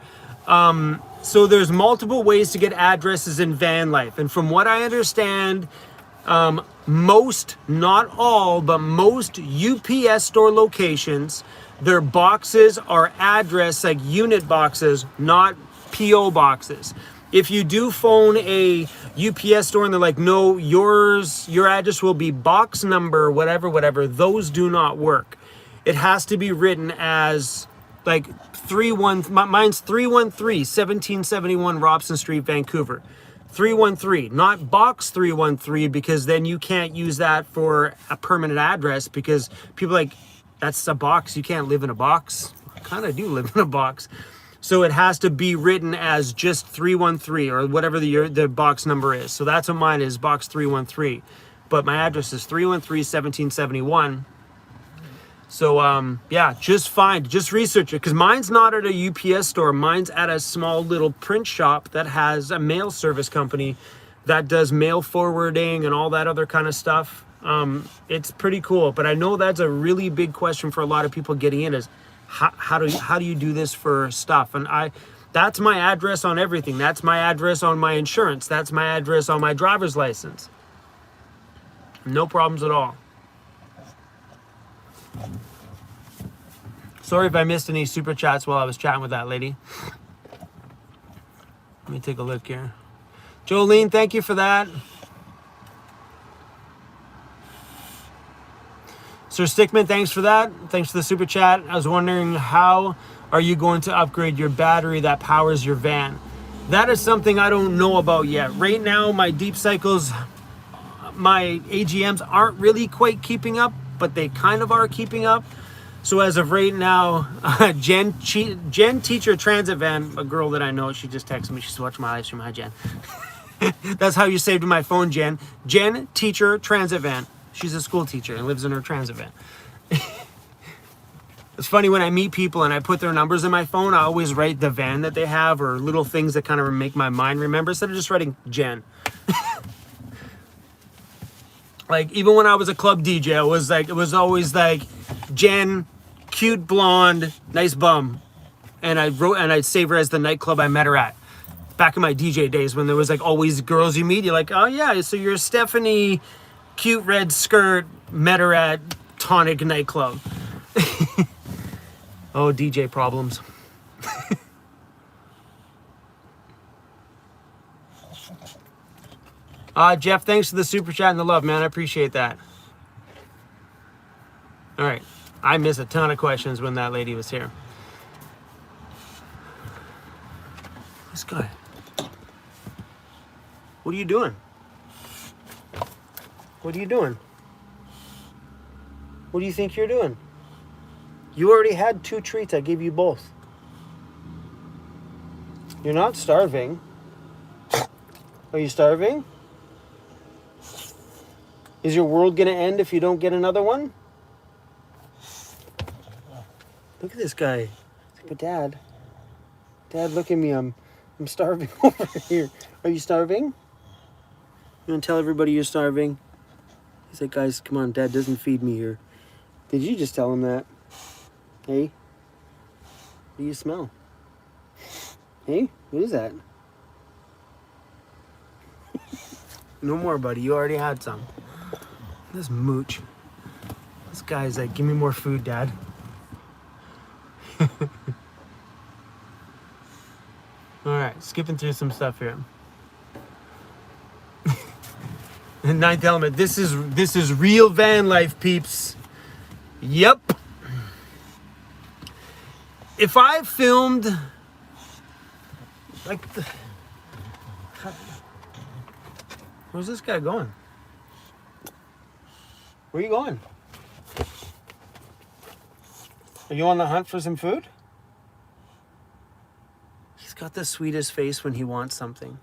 So there's multiple ways to get addresses in van life. And from what I understand, most, not all, but most UPS store locations, their boxes are address, like unit boxes, not PO boxes. If you do phone a UPS store and they're like, no, your address will be box number, whatever, those do not work. It has to be written as like mine's 313 1771 Robson Street, Vancouver. 313, not box 313, because then you can't use that for a permanent address because people like, that's a box. You can't live in a box. I kind of do live in a box. So it has to be written as just 313 or whatever the box number is. So that's what mine is, box 313. But my address is 313 1771. So, yeah, just research it. Because mine's not at a UPS store. Mine's at a small little print shop that has a mail service company that does mail forwarding and all that other kind of stuff. It's pretty cool. But I know that's a really big question for a lot of people getting in is how do you do this for stuff? And that's my address on everything. That's my address on my insurance. That's my address on my driver's license. No problems at all. Sorry if I missed any super chats while I was chatting with that lady. Let me take a look here. Jolene, thank you for that. Sir Stickman, thanks for that. Thanks for the super chat. I was wondering, how are you going to upgrade your battery that powers your van? That is something I don't know about yet. Right now, my deep cycles, my AGMs aren't really quite keeping up, but they kind of are keeping up. So as of right now, Jen Teacher Transit Van, a girl that I know, she just texted me. She's watching my live stream. Hi, Jen. That's how you saved my phone, Jen. Jen Teacher Transit Van. She's a school teacher and lives in her transit van. It's funny when I meet people and I put their numbers in my phone, I always write the van that they have or little things that kind of make my mind remember instead of just writing Jen. Like even when I was a club DJ, it was always like Jen, cute blonde, nice bum. And I'd save her as the nightclub I met her at. Back in my DJ days when there was like always girls you meet, you're like, oh yeah, so you're Stephanie, cute red skirt, met her at Tonic nightclub. Oh, DJ problems. Jeff, thanks for the super chat and the love, man. I appreciate that. All right. I missed a ton of questions when that lady was here. This guy. What are you doing? What are you doing? What do you think you're doing? You already had 2 treats. I gave you both. You're not starving. Are you starving? Is your world going to end if you don't get another one? Look at this guy. But Dad, look at me. I'm starving over here. Are you starving? You want to tell everybody you're starving? He's like, guys, come on. Dad doesn't feed me here. Did you just tell him that? Hey? What do you smell? Hey? What is that? No more, buddy. You already had some. This mooch. This guy's like, give me more food, Dad. Alright, skipping through some stuff here. The 9th element. This is real van life, peeps. Yep. If I filmed like where's this guy going? Where are you going? Are you on the hunt for some food? He's got the sweetest face when he wants something.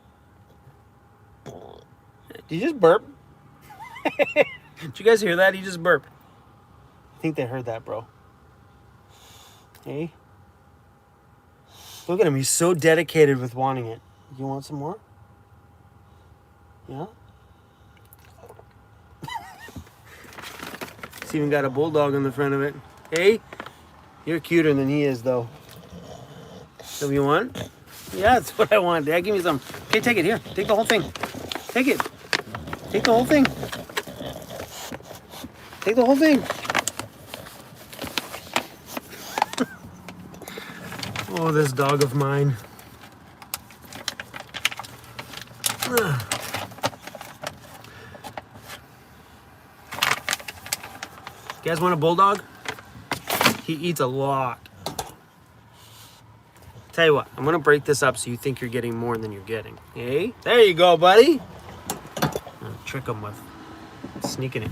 Did you just burp? Did you guys hear that? He just burped. I think they heard that, bro. Hey? Look at him. He's so dedicated with wanting it. You want some more? Yeah? It's even got a bulldog on the front of it. Hey? You're cuter than he is, though. So you want? Yeah, that's what I want. Dad, give me some. Okay, take it. Here. Take the whole thing. Take it. Take the whole thing. Take the whole thing. Oh, this dog of mine. You guys want a bulldog? He eats a lot. Tell you what, I'm gonna break this up so you think you're getting more than you're getting. Hey, there you go, buddy. I'll trick him with sneaking it.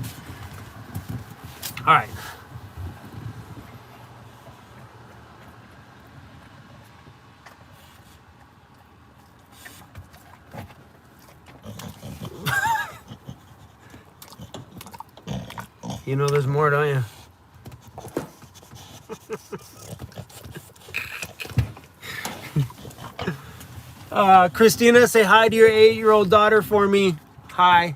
All right. You know there's more, don't you? Christina, say hi to your 8-year-old daughter for me. Hi.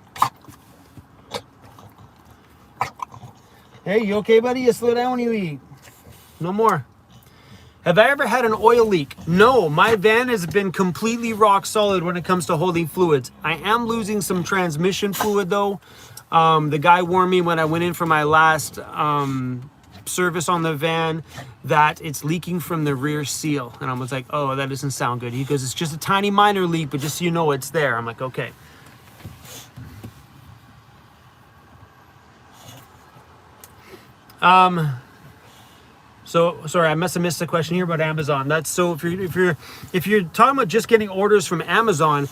Hey, you okay, buddy? You slow down when you eat. No more. Have I ever had an oil leak? No, my van has been completely rock solid when it comes to holding fluids. I am losing some transmission fluid though. The guy warned me when I went in for my last service on the van that it's leaking from the rear seal. And I was like, oh, that doesn't sound good. He goes, it's just a tiny minor leak, but just so you know it's there. I'm like, okay. So sorry, I must have missed a question here about Amazon. That's so if you're talking about just getting orders from Amazon,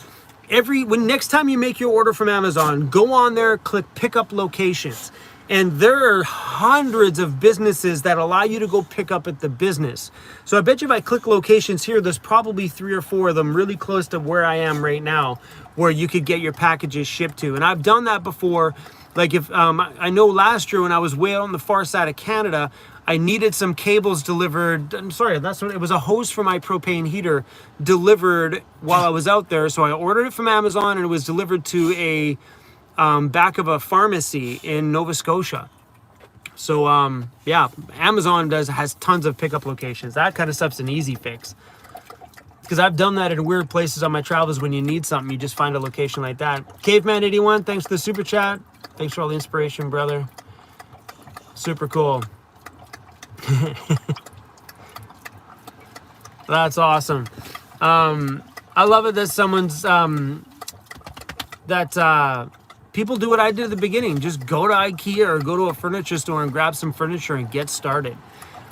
next time you make your order from Amazon, go on there, click pick up locations. And there are hundreds of businesses that allow you to go pick up at the business. So I bet you if I click locations here, there's probably 3 or 4 of them really close to where I am right now, where you could get your packages shipped to. And I've done that before. Like if I know last year when I was way out on the far side of Canada, I needed some cables delivered. I'm sorry, it was a hose for my propane heater delivered while I was out there. So I ordered it from Amazon and it was delivered to a back of a pharmacy in Nova Scotia. So yeah, Amazon has tons of pickup locations. That kind of stuff's an easy fix. Because I've done that in weird places on my travels. When you need something, you just find a location like that. Caveman81, thanks for the super chat. Thanks for all the inspiration, brother. Super cool. That's awesome. I love it that someone's people do what I did at the beginning. Just go to IKEA or go to a furniture store and grab some furniture and get started.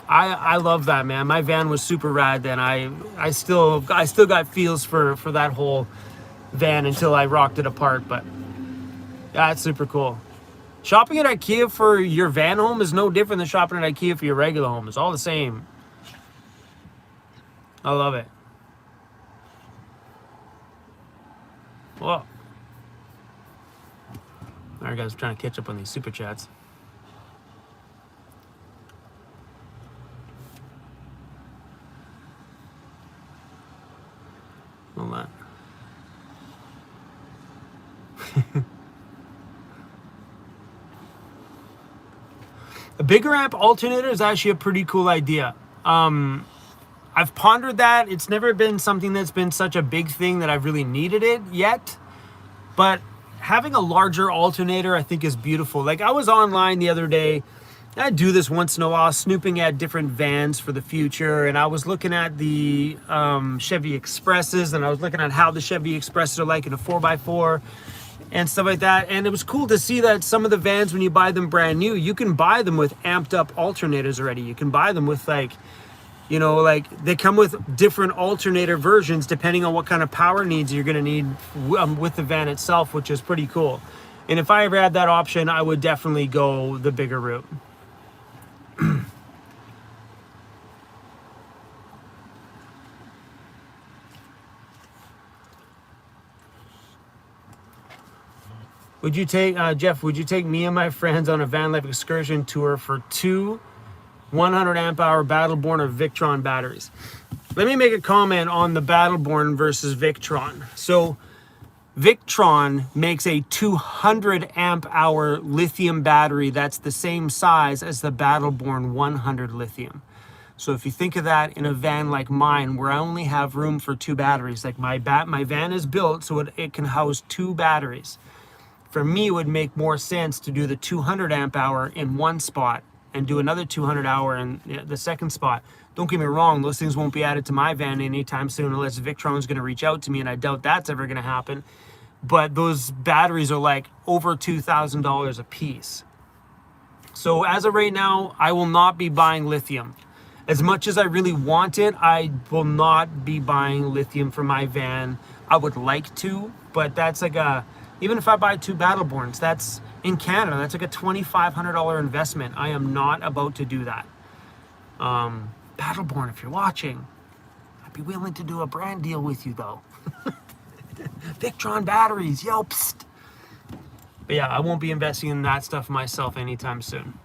I love that, man. My van was super rad then. I still got feels for that whole van until I rocked it apart, but that's super cool. Shopping at IKEA for your van home is no different than shopping at IKEA for your regular home. It's all the same. I love it. Whoa. All right, guys, I'm trying to catch up on these super chats. Hold on. A bigger amp alternator is actually a pretty cool idea. I've pondered that. It's never been something that's been such a big thing that I've really needed it yet. But having a larger alternator, I think, is beautiful. Like I was online the other day. I do this once in a while, snooping at different vans for the future. And I was looking at the Chevy Expresses, and I was looking at how the Chevy Expresses are like in a 4x4 and stuff like that. And it was cool to see that some of the vans, when you buy them brand new, you can buy them with amped up alternators already. You can buy them with like, you know, like they come with different alternator versions depending on what kind of power needs you're going to need with the van itself, which is pretty cool. And if I ever had that option, I would definitely go the bigger route. Would you take, Jeff, would you take me and my friends on a van life excursion tour for 2 100 amp hour Battleborn or Victron batteries? Let me make a comment on the Battleborn versus Victron. So Victron makes a 200 amp hour lithium battery that's the same size as the Battleborn 100 lithium. So if you think of that in a van like mine, where I only have room for 2 batteries, like my van is built so it can house 2 batteries. For me, it would make more sense to do the 200 amp hour in one spot and do another 200 hour in the second spot. Don't get me wrong, those things won't be added to my van anytime soon unless Victron's going to reach out to me, and I doubt that's ever going to happen. But those batteries are like over $2,000 a piece. So as of right now, I will not be buying lithium. As much as I really want it, I will not be buying lithium for my van. I would like to, but that's like even if I buy 2 Battleborns, that's in Canada, that's like a $2,500 investment. I am not about to do that. Battleborn, if you're watching, I'd be willing to do a brand deal with you though. Victron batteries, yo, psst. But yeah, I won't be investing in that stuff myself anytime soon.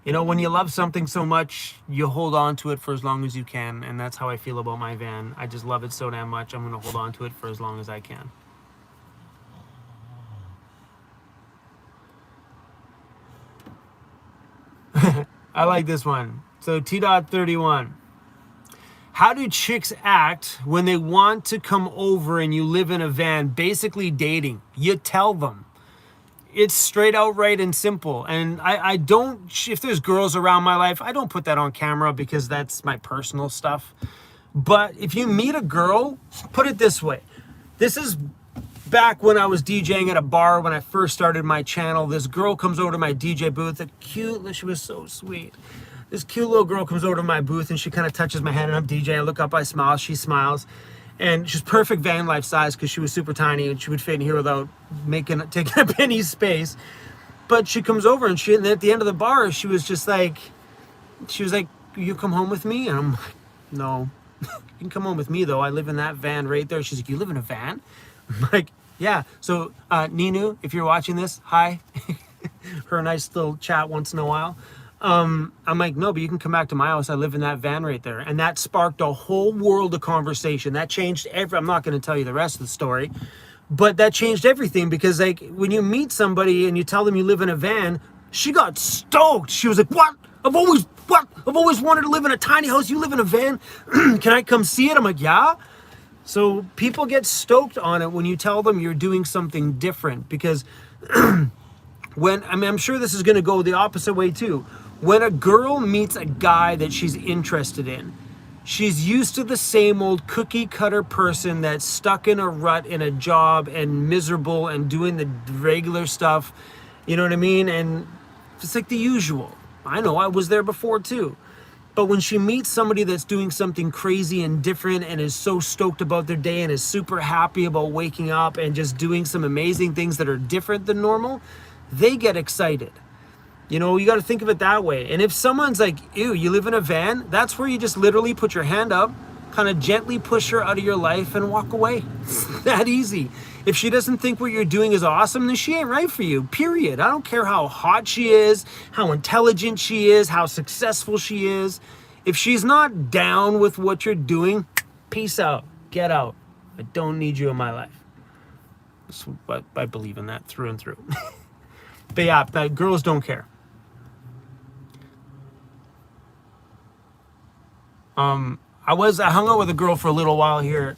You know, when you love something so much, you hold on to it for as long as you can, and that's how I feel about my van. I just love it so damn much, I'm going to hold on to it for as long as I can. I like this one. So T.31. How do chicks act when they want to come over and you live in a van, basically dating? You tell them. It's straight out right and simple. And I don't, if there's girls around my life, I don't put that on camera because that's my personal stuff. But if you meet a girl, put it this way. This is back when I was DJing at a bar when I first started my channel. This girl comes over to my DJ booth, she was so sweet. This cute little girl comes over to my booth and she kind of touches my hand and I'm DJ. I look up, I smile, she smiles. And she's perfect van life size because she was super tiny and she would fit in here without taking up any space. But she comes over and at the end of the bar, she was like, you come home with me? And I'm like, no. You can come home with me though. I live in that van right there. She's like, you live in a van? I'm like, yeah. So Ninu, if you're watching this, hi. Her nice little chat once in a while. I'm like, no, but you can come back to my house. I live in that van right there. And that sparked a whole world of conversation. That changed I'm not going to tell you the rest of the story, but that changed everything because like when you meet somebody and you tell them you live in a van, she got stoked. She was like, what? I've always wanted to live in a tiny house. You live in a van. Can I come see it? I'm like, yeah. So people get stoked on it when you tell them you're doing something different because I'm sure this is going to go the opposite way too. When a girl meets a guy that she's interested in, she's used to the same old cookie cutter person that's stuck in a rut in a job and miserable and doing the regular stuff. You know what I mean? And it's like the usual. I know I was there before too. But when she meets somebody that's doing something crazy and different and is so stoked about their day and is super happy about waking up and just doing some amazing things that are different than normal, they get excited. You know, you got to think of it that way. And if someone's like, ew, you live in a van, that's where you just literally put your hand up, kind of gently push her out of your life and walk away. It's that easy. If she doesn't think what you're doing is awesome, then she ain't right for you, period. I don't care how hot she is, how intelligent she is, how successful she is. If she's not down with what you're doing, peace out, get out. I don't need you in my life. But I believe in that through and through. But yeah, girls don't care. I hung out with a girl for a little while here.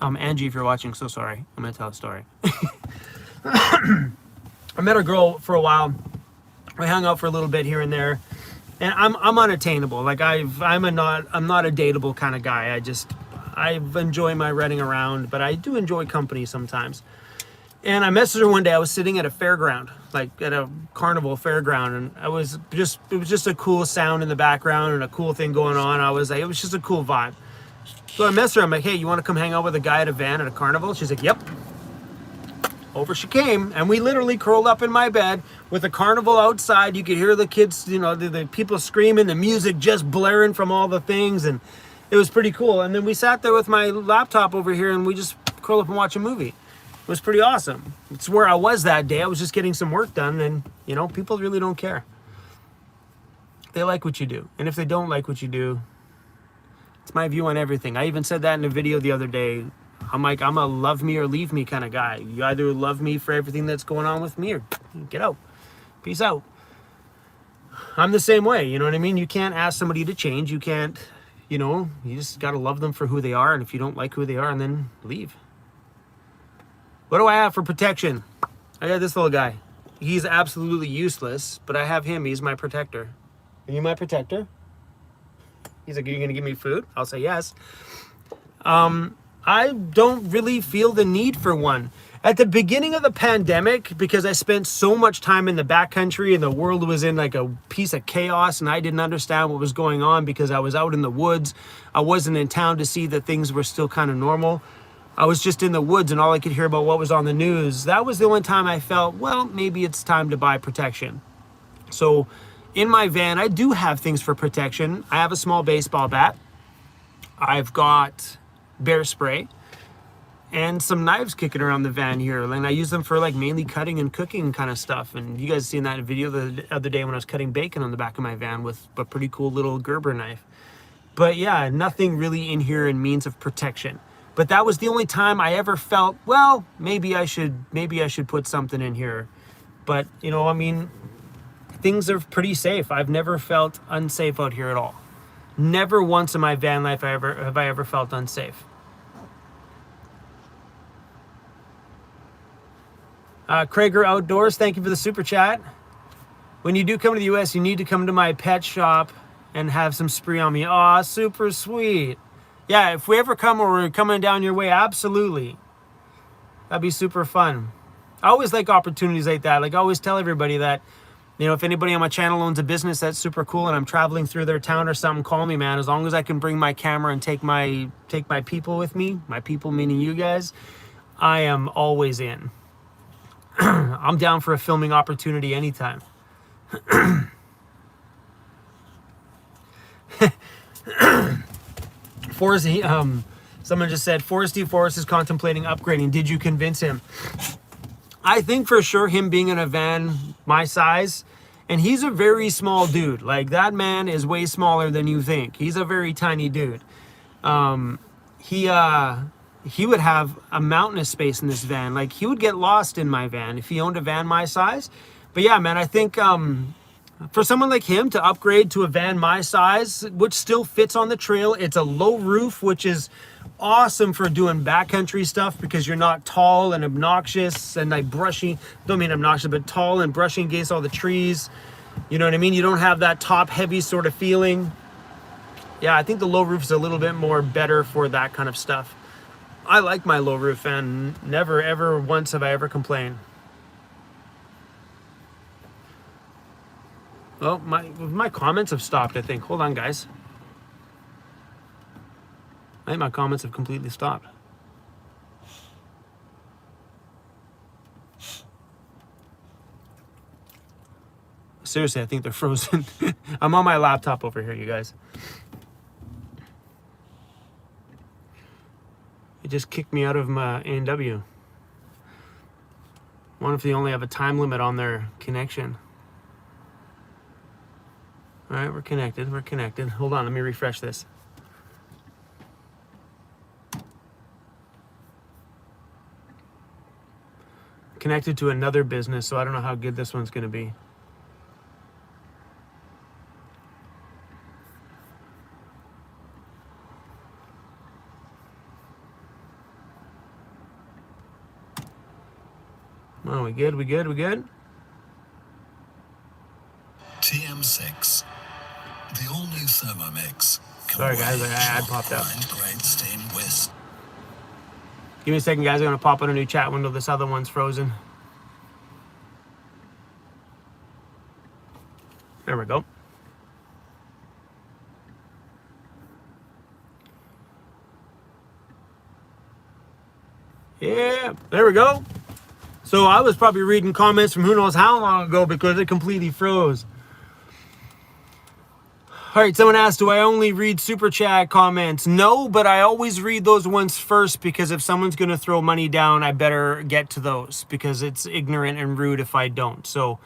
Angie, if you're watching, so sorry. I'm gonna tell a story. I met a girl for a while. We hung out for a little bit here and there, and I'm unattainable. Like I'm not a dateable kind of guy. I enjoy my running around, but I do enjoy company sometimes. And I messaged her one day. I was sitting at a fairground, like at a carnival fairground, and it was just a cool sound in the background and a cool thing going on. I was like, it was just a cool vibe. So I messaged her. I'm like, hey, you want to come hang out with a guy at a van at a carnival? She's like, yep. Over she came, and we literally curled up in my bed with a carnival outside. You could hear the kids, you know, the people screaming, the music just blaring from all the things, and it was pretty cool. And then we sat there with my laptop over here, and we just curled up and watched a movie. It was pretty awesome. It's where I was that day. I was just getting some work done, and you know, people really don't care. They like what you do, and if they don't like what you do, it's my view on everything. I even said that in a video the other day. I'm like, I'm a love me or leave me kind of guy. You either love me for everything that's going on with me or get out. Peace out. I'm the same way, you know what I mean? You can't ask somebody to change. You can't, you know, you just got to love them for who they are, and if you don't like who they are, and then leave. What do I have for protection? I got this little guy. He's absolutely useless, but I have him. He's my protector. Are you my protector? He's like, are you going to give me food? I'll say yes. I don't really feel the need for one. At the beginning of the pandemic, because I spent so much time in the backcountry and the world was in like a piece of chaos and I didn't understand what was going on because I was out in the woods. I wasn't in town to see that things were still kind of normal. I was just in the woods and all I could hear about what was on the news. That was the only time I felt, well, maybe it's time to buy protection. So in my van, I do have things for protection. I have a small baseball bat. I've got bear spray and some knives kicking around the van here. And I use them for like mainly cutting and cooking kind of stuff. And you guys seen that video the other day when I was cutting bacon on the back of my van with a pretty cool little Gerber knife. But yeah, nothing really in here in means of protection. But that was the only time I ever felt, well, maybe I should put something in here. But, you know, I mean, things are pretty safe. I've never felt unsafe out here at all. Never once in my van life have I ever felt unsafe. Krager Outdoors, thank you for the super chat. When you do come to the US, you need to come to my pet shop and have some spree on me. Aw, super sweet. Yeah, if we ever come or we're coming down your way, absolutely. That'd be super fun. I always like opportunities like that. Like I always tell everybody that, you know, if anybody on my channel owns a business that's super cool and I'm traveling through their town or something, call me, man. As long as I can bring my camera and take my people with me, my people meaning you guys, I am always in. I'm down for a filming opportunity anytime. Someone just said Foresty Forest is contemplating upgrading. Did you convince him? I think for sure him being in a van my size, and he's a very small dude. Like that man is way smaller than you think. He's a very tiny dude. He would have a mountain of space in this van. Like he would get lost in my van if he owned a van my size. But yeah, man, I think for someone like him to upgrade to a van my size, which still fits on the trail, it's a low roof, which is awesome for doing backcountry stuff because you're not tall and obnoxious and like brushing, don't mean obnoxious, but tall and brushing against all the trees. You know what I mean? You don't have that top heavy sort of feeling. Yeah, I think the low roof is a little bit more better for that kind of stuff. I like my low roof and never ever once have I ever complained. Oh, my comments have stopped, I think. Hold on, guys. I think my comments have completely stopped. Seriously, I think they're frozen. I'm on my laptop over here, you guys. It just kicked me out of my A&W. I wonder if they only have a time limit on their connection. All right, we're connected. We're connected. Hold on, let me refresh this. Connected to another business, so I don't know how good this one's going to be. Oh, we good? We good? We good? TM6, the all-new Thermomix. Sorry guys, I ad popped up. Give me a second, guys. I'm gonna pop on a new chat window. This other one's frozen. There we go. Yeah, there we go. So I was probably reading comments from who knows how long ago because it completely froze. All right, someone asked, do I only read super chat comments? No, but I always read those ones first because if someone's going to throw money down, I better get to those because it's ignorant and rude if I don't. So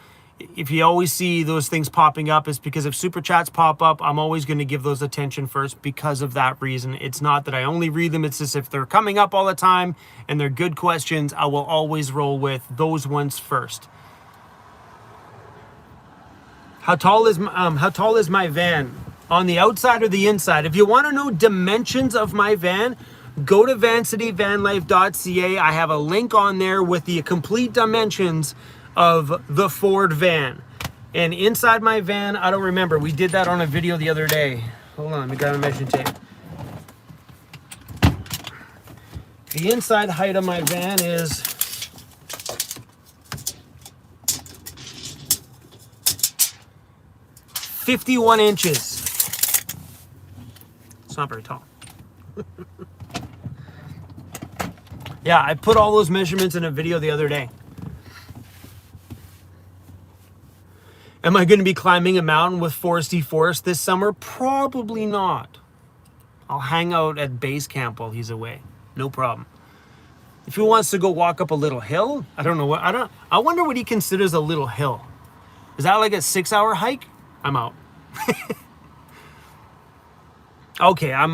if you always see those things popping up, it's because if super chats pop up, I'm always going to give those attention first because of that reason. It's not that I only read them. It's just if they're coming up all the time and they're good questions, I will always roll with those ones first. How tall is my van? On the outside or the inside? If you want to know dimensions of my van, go to vancityvanlife.ca. I have a link on there with the complete dimensions of the Ford van. And inside my van, I don't remember. We did that on a video the other day. Hold on, let me grab a measuring tape. The inside height of my van is 51 inches. It's not very tall. Yeah, I put all those measurements in a video the other day. Am I going to be climbing a mountain with Foresty Forest this summer? Probably not. I'll hang out at base camp while he's away. No problem. If he wants to go walk up a little hill, I don't know what, I wonder what he considers a little hill. Is that like a 6-hour hike? I'm out. Okay, I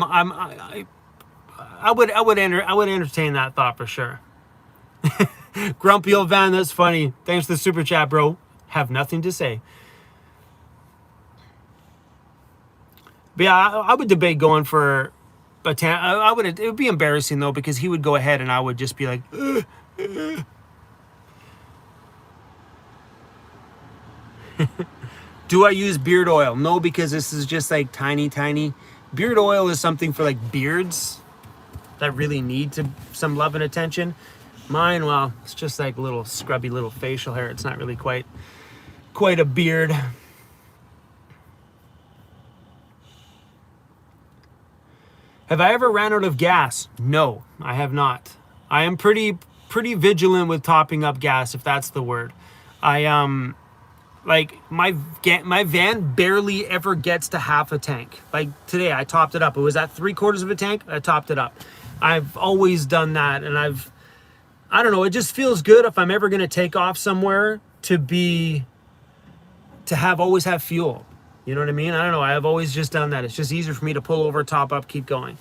would entertain that thought for sure. Grumpy old van, that's funny. Thanks for the super chat, bro. Have nothing to say. But yeah, I would debate going for a tan. I would. It would be embarrassing though, because he would go ahead and I would just be like, "Ugh, ugh." Do I use beard oil? No, because this is just like tiny. Beard oil is something for like beards that really need some love and attention. Mine, well, it's just like little scrubby little facial hair. It's not really quite a beard. Have I ever ran out of gas? No, I have not. I am pretty vigilant with topping up gas, if that's the word. Like my van barely ever gets to half a tank. Like today I topped it up. It was at 3/4 of a tank. I topped it up. I've always done that, and I don't know, it just feels good if I'm ever going to take off somewhere to always have fuel. You know what I mean? I don't know. I've always just done that. It's just easier for me to pull over, top up, keep going.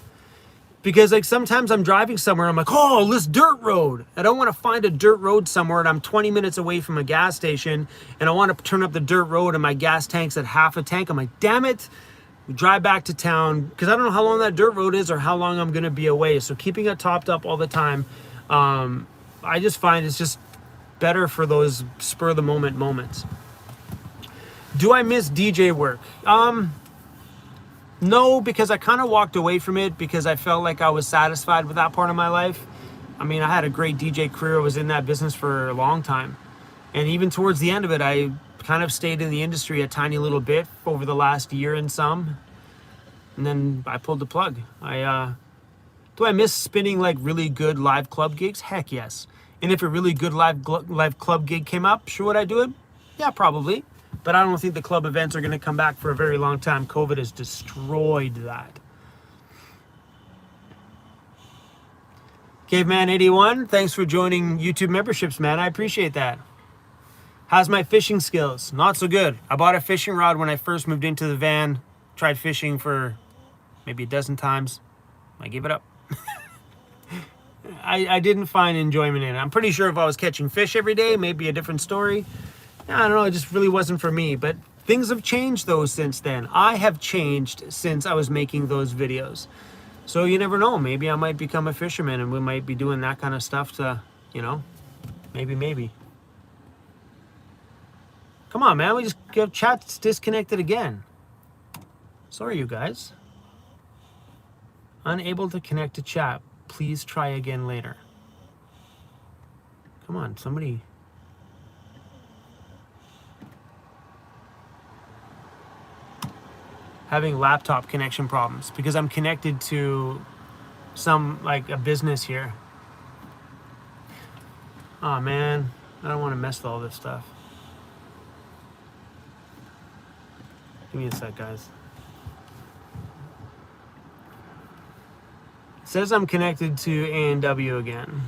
Because like sometimes I'm driving somewhere, I'm like, oh, this dirt road. I don't want to find a dirt road somewhere and I'm 20 minutes away from a gas station and I want to turn up the dirt road and my gas tank's at half a tank. I'm like, damn it. We drive back to town because I don't know how long that dirt road is or how long I'm going to be away. So keeping it topped up all the time, I just find it's just better for those spur of the moment moments. Do I miss DJ work? No, because I kind of walked away from it because I felt like I was satisfied with that part of my life. I mean, I had a great DJ career. I was in that business for a long time. And even towards the end of it, I kind of stayed in the industry a tiny little bit over the last year and some. And then I pulled the plug. Do I miss spinning like really good live club gigs? Heck yes. And if a really good live club gig came up, sure would I do it? Yeah, probably. But I don't think the club events are going to come back for a very long time. COVID has destroyed that. Caveman81, thanks for joining YouTube memberships, man. I appreciate that. How's my fishing skills? Not so good. I bought a fishing rod when I first moved into the van. Tried fishing for maybe a dozen times. I gave it up. I didn't find enjoyment in it. I'm pretty sure if I was catching fish every day, maybe a different story. I don't know, it just really wasn't for me. But things have changed though since then. I have changed since I was making those videos. So you never know, maybe I might become a fisherman and we might be doing that kind of stuff to, you know, maybe. Come on, man, we just got chat's disconnected again. Sorry, you guys. Unable to connect to chat. Please try again later. Come on, somebody. Having laptop connection problems because I'm connected to like a business here. Oh man, I don't want to mess with all this stuff. Give me a sec, guys. It says I'm connected to A&W again.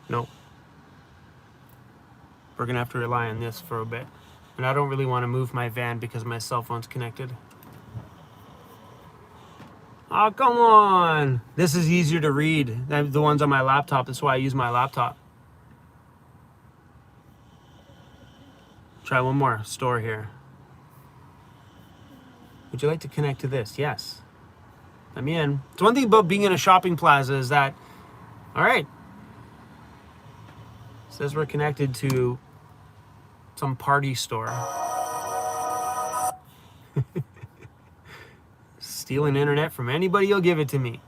Nope. We're gonna have to rely on this for a bit. And I don't really want to move my van because my cell phone's connected. Oh, come on. This is easier to read than the ones on my laptop. That's why I use my laptop. Try one more. Store here. Would you like to connect to this? Yes. Let me in. It's one thing about being in a shopping plaza is that, all right. It says we're connected to some party store. Stealing internet from anybody, you'll give it to me.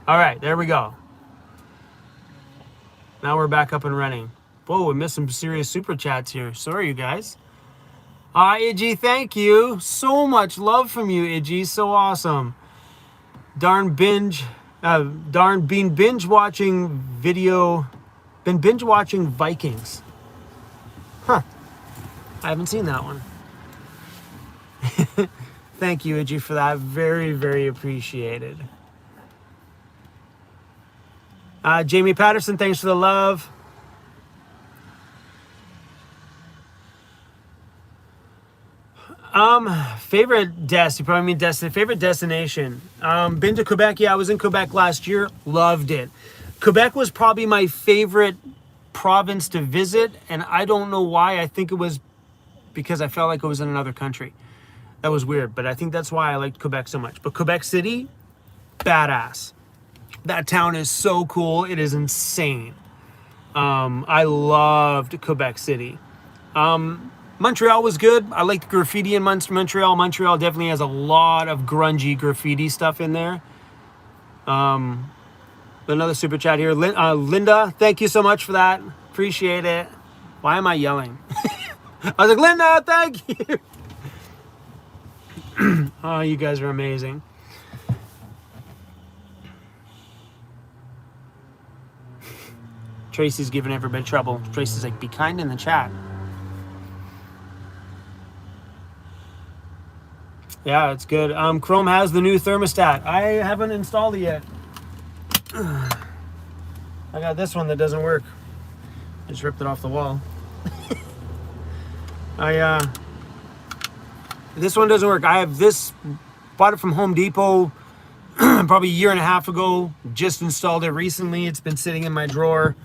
All right, there we go. Now we're back up and running. Whoa, we missed some serious super chats here. Sorry, you guys. Iggy, thank you. So much love from you, Iggy. So awesome. Been binge watching Vikings. Huh. I haven't seen that one. Thank you, Iggy, for that. Very, very appreciated. Jamie Patterson, thanks for the love. Favorite you probably mean favorite destination. Been to Quebec. Yeah, I was in Quebec last year. Loved it. Quebec was probably my favorite province to visit, and I don't know why. I think it was because I felt like I was in another country. That was weird, but I think that's why I liked Quebec so much. But Quebec City, badass. That town is so cool. It is insane. I loved Quebec City. Montreal was good. I liked graffiti in Montreal. Montreal definitely has a lot of grungy graffiti stuff in there. Another super chat here. Linda, thank you so much for that. Appreciate it. Why am I yelling? I was like, Linda, thank you. Oh, you guys are amazing. Tracy's giving everybody trouble. Tracy's like, be kind in the chat. Yeah, it's good. Chrome has the new thermostat. I haven't installed it yet. I got this one that doesn't work. I just ripped it off the wall. This one doesn't work. I have this, bought it from Home Depot probably a year and a half ago. Just installed it recently. It's been sitting in my drawer.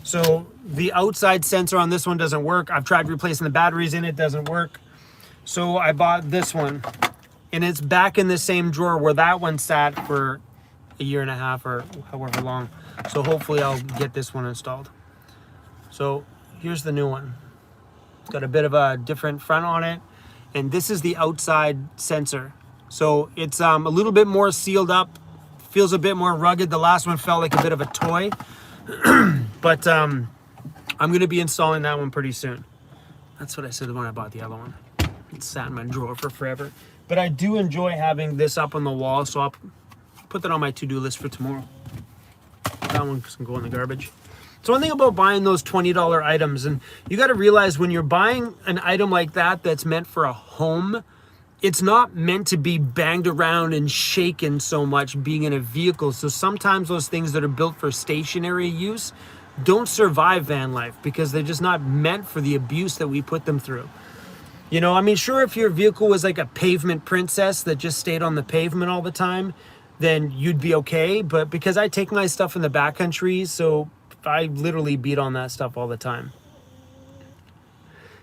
So the outside sensor on this one doesn't work. I've tried replacing the batteries in it, doesn't work. So I bought this one, and it's back in the same drawer where that one sat for a year and a half or however long. So hopefully I'll get this one installed. So here's the new one. It's got a bit of a different front on it, and this is the outside sensor. So it's a little bit more sealed up, feels a bit more rugged. The last one felt like a bit of a toy. But I'm going to be installing that one pretty soon. That's what I said when I bought the other one. It sat in my drawer for forever. But I do enjoy having this up on the wall, so I'll put that on my to-do list for tomorrow. That one can go in the garbage. So one thing about buying those $20 items, and you got to realize when you're buying an item like that that's meant for a home, it's not meant to be banged around and shaken so much being in a vehicle. So sometimes those things that are built for stationary use don't survive van life because they're just not meant for the abuse that we put them through. You know, I mean, sure, if your vehicle was like a pavement princess that just stayed on the pavement all the time, then you'd be okay. But because I take my stuff in the backcountry, so I literally beat on that stuff all the time.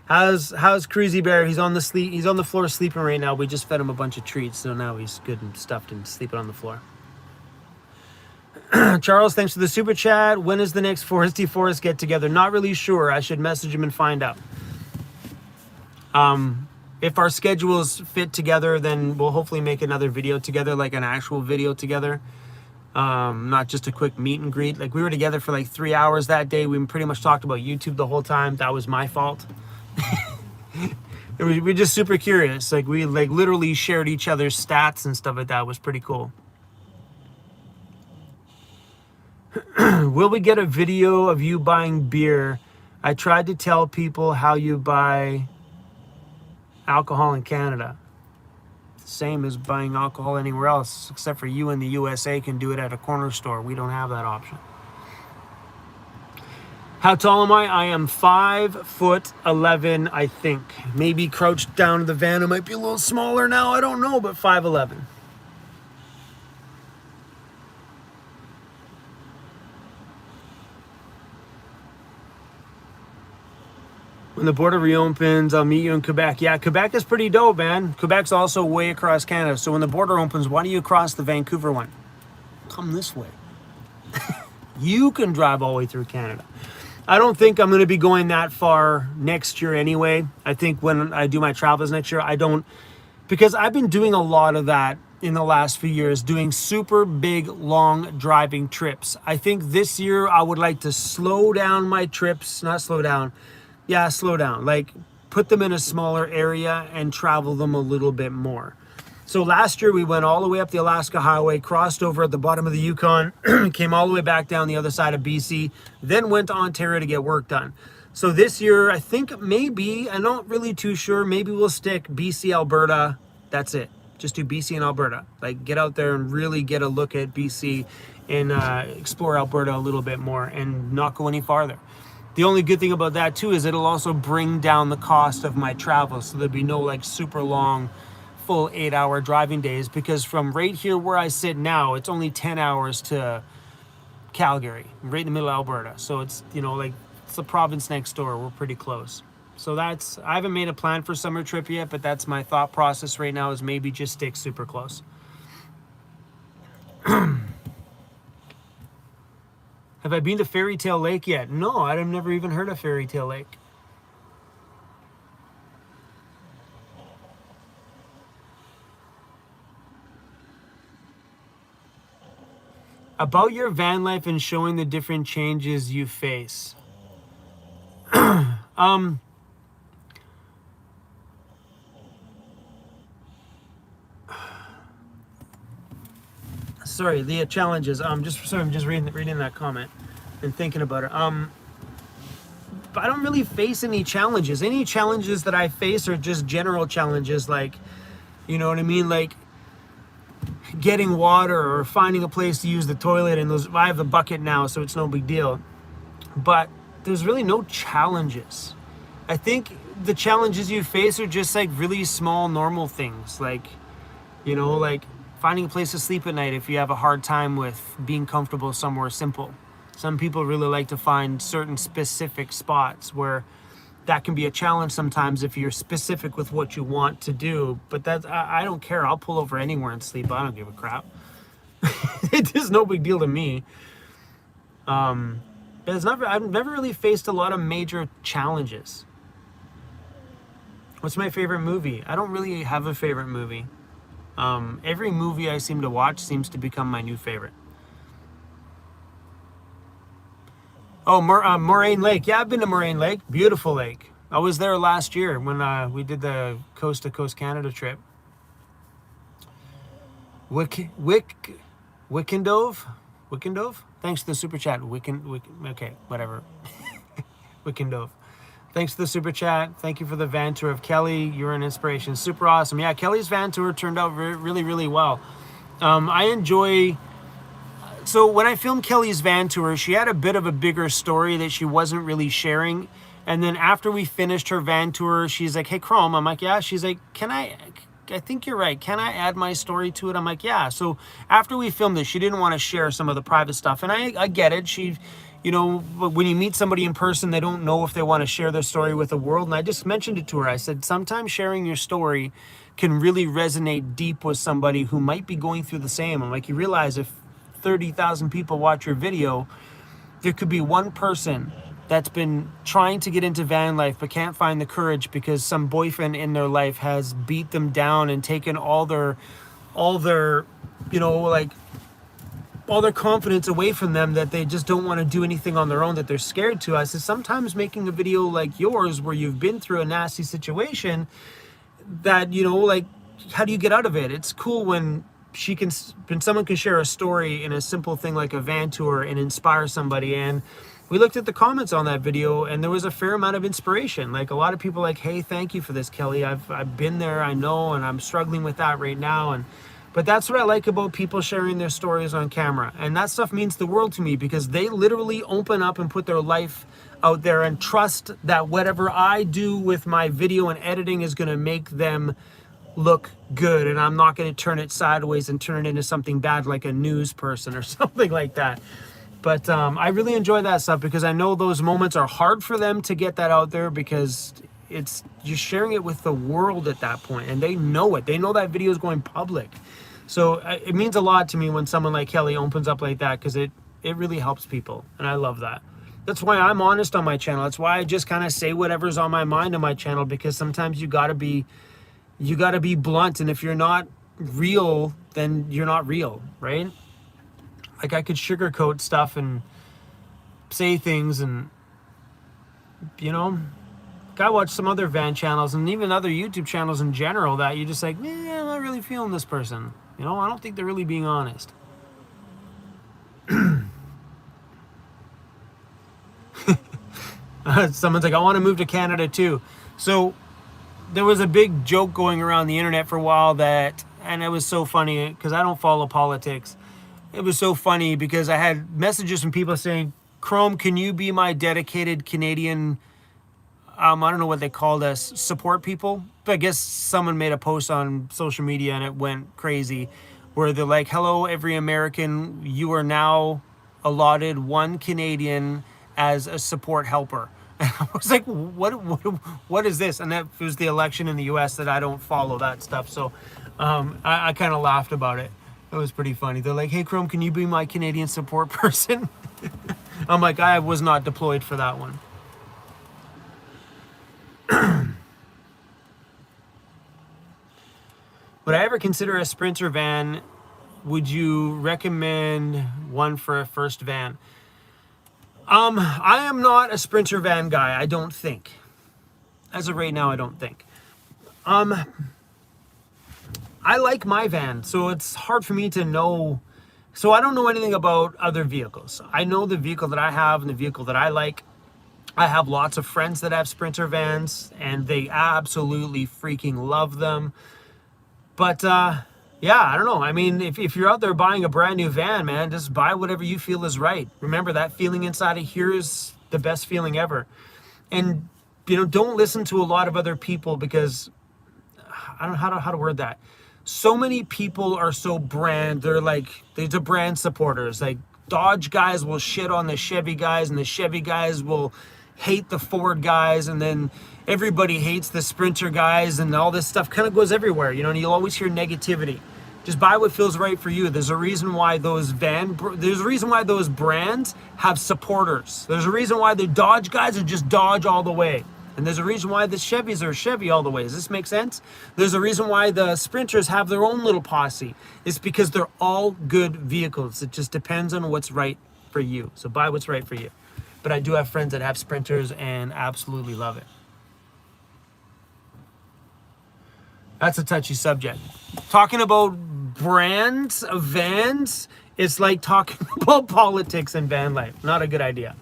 How's Cruzy Bear? He's on the floor sleeping right now. We just fed him a bunch of treats, so now he's good and stuffed and sleeping on the floor. Charles, thanks for the super chat. When is the next Foresty Forest get together? Not really sure. I should message him and find out. If our schedules fit together, then we'll hopefully make another video together, like an actual video together. Not just a quick meet and greet. Like we were together for like 3 hours that day. We pretty much talked about YouTube the whole time. That was my fault. We're just super curious. Like we literally shared each other's stats and stuff like that. It was pretty cool. Will we get a video of you buying beer? I tried to tell people how you buy alcohol in Canada. Same as buying alcohol anywhere else, except for you in the USA can do it at a corner store. We don't have that option. How tall am I? I am 5'11", I think. Maybe crouched down to the van. It might be a little smaller now. I don't know, but 5'11". When the border reopens, I'll meet you in Quebec. Yeah, Quebec is pretty dope, man. Quebec's also way across Canada. So when the border opens, why don't you cross the Vancouver one? Come this way. You can drive all the way through Canada. I don't think I'm going to be going that far next year anyway. I think when I do my travels next year, I don't, because I've been doing a lot of that in the last few years, doing super big, long driving trips. I think this year I would like to slow down my trips, not slow down. Yeah, slow down. Like put them in a smaller area and travel them a little bit more. So last year we went all the way up the Alaska Highway, crossed over at the bottom of the Yukon, came all the way back down the other side of BC, then went to Ontario to get work done. So this year, I think maybe, I'm not really too sure, maybe we'll stick BC, Alberta. That's it. Just do BC and Alberta. Like get out there and really get a look at BC and explore Alberta a little bit more and not go any farther. The only good thing about that too is it'll also bring down the cost of my travel. So there'll be no like super long, full 8-hour driving days, because from right here where I sit now, it's only 10 hours to Calgary, right in the middle of Alberta. So it's, you know, like it's the province next door. We're pretty close. So that's, I haven't made a plan for summer trip yet, but that's my thought process right now, is maybe just stick super close. Have I been to Fairy Tale Lake yet? No, I've never even heard of Fairy Tale Lake. About your van life and showing the different changes you face. Sorry, the challenges. I'm just reading that comment and thinking about it. But I don't really face any challenges. Any challenges that I face are just general challenges, like, you know what I mean, like getting water or finding a place to use the toilet. And those, I have the bucket now, so it's no big deal. But there's really no challenges. I think the challenges you face are just like really small, normal things, like, you know, like finding a place to sleep at night if you have a hard time with being comfortable somewhere simple. Some people really like to find certain specific spots where that can be a challenge sometimes if you're specific with what you want to do. But that's, I don't care. I'll pull over anywhere and sleep. I don't give a crap. It is no big deal to me. But it's not, I've never really faced a lot of major challenges. What's my favorite movie? I don't really have a favorite movie. Every movie I seem to watch seems to become my new favorite. Oh, Moraine Lake. Yeah, I've been to Moraine Lake. Beautiful lake. I was there last year when we did the Coast to Coast Canada trip. Wickendove? Thanks to the super chat. Okay, whatever. Wickendove. Thanks to the super chat. Thank you for the van tour of Kelly. You're an inspiration. Super awesome. Yeah, Kelly's van tour turned out really, really well. I enjoy... So when I filmed Kelly's van tour, she had a bit of a bigger story that she wasn't really sharing. And then after we finished her van tour, she's like, hey, Chrome. I'm like, yeah. She's like, I think you're right. Can I add my story to it? I'm like, yeah. So after we filmed this, she didn't want to share some of the private stuff. And I get it. She, you know, when you meet somebody in person, they don't know if they want to share their story with the world. And I just mentioned it to her. I said, sometimes sharing your story can really resonate deep with somebody who might be going through the same. I'm like, you realize if 30,000 people watch your video, there could be one person that's been trying to get into van life but can't find the courage because some boyfriend in their life has beat them down and taken all their you know, like all their confidence away from them, that they just don't want to do anything on their own, that they're scared to. I said, sometimes making a video like yours where you've been through a nasty situation, that, you know, like, how do you get out of it? It's cool when someone can share a story in a simple thing like a van tour and inspire somebody. And we looked at the comments on that video and there was a fair amount of inspiration. Like a lot of people like, hey, thank you for this, Kelly. I've been there, I know, and I'm struggling with that right now. But that's what I like about people sharing their stories on camera. And that stuff means the world to me because they literally open up and put their life out there and trust that whatever I do with my video and editing is going to make them look good, and I'm not going to turn it sideways and turn it into something bad like a news person or something like that. But I really enjoy that stuff because I know those moments are hard for them to get that out there because it's, you're sharing it with the world at that point, and they know it. They know that video is going public. So it means a lot to me when someone like Kelly opens up like that because it really helps people, and I love that. That's why I'm honest on my channel. That's why I just kind of say whatever's on my mind on my channel, because sometimes you got to be blunt, and if you're not real, then you're not real, right? Like I could sugarcoat stuff and say things, and you know, I watch some other van channels and even other YouTube channels in general that you're just like, I'm not really feeling this person. You know, I don't think they're really being honest. Someone's like, I want to move to Canada too. So there was a big joke going around the internet for a while that, and it was so funny because I don't follow politics. It was so funny because I had messages from people saying, Chrome, can you be my dedicated Canadian, I don't know what they called us, support people? But I guess someone made a post on social media and it went crazy where they're like, hello, every American, you are now allotted one Canadian as a support helper. And I was like, what is this? And that was the election in the US that I don't follow that stuff. So I kind of laughed about it. It was pretty funny. They're like, hey, Chrome, can you be my Canadian support person? I'm like, I was not deployed for that one. Would I ever consider a Sprinter van? Would you recommend one for a first van? I am not a Sprinter van guy, I don't think. As of right now, I don't think. I like my van, so it's hard for me to know. So I don't know anything about other vehicles. I know the vehicle that I have and the vehicle that I like. I have lots of friends that have Sprinter vans, and they absolutely freaking love them. But yeah, I don't know. I mean, if you're out there buying a brand new van, man, just buy whatever you feel is right. Remember, that feeling inside of here is the best feeling ever. And, you know, don't listen to a lot of other people, because I don't know how to word that. So many people are so they're the brand supporters. Like, Dodge guys will shit on the Chevy guys, and the Chevy guys will hate the Ford guys, and then everybody hates the Sprinter guys, and all this stuff kind of goes everywhere, you know, and you'll always hear negativity. Just buy what feels right for you. There's a reason why those brands have supporters. There's a reason why the Dodge guys are just Dodge all the way. And there's a reason why the Chevys are Chevy all the way. Does this make sense? There's a reason why the Sprinters have their own little posse. It's because they're all good vehicles. It just depends on what's right for you. So buy what's right for you. But I do have friends that have Sprinters and absolutely love it. That's a touchy subject. Talking about brands of vans, it's like talking about politics and van life. Not a good idea.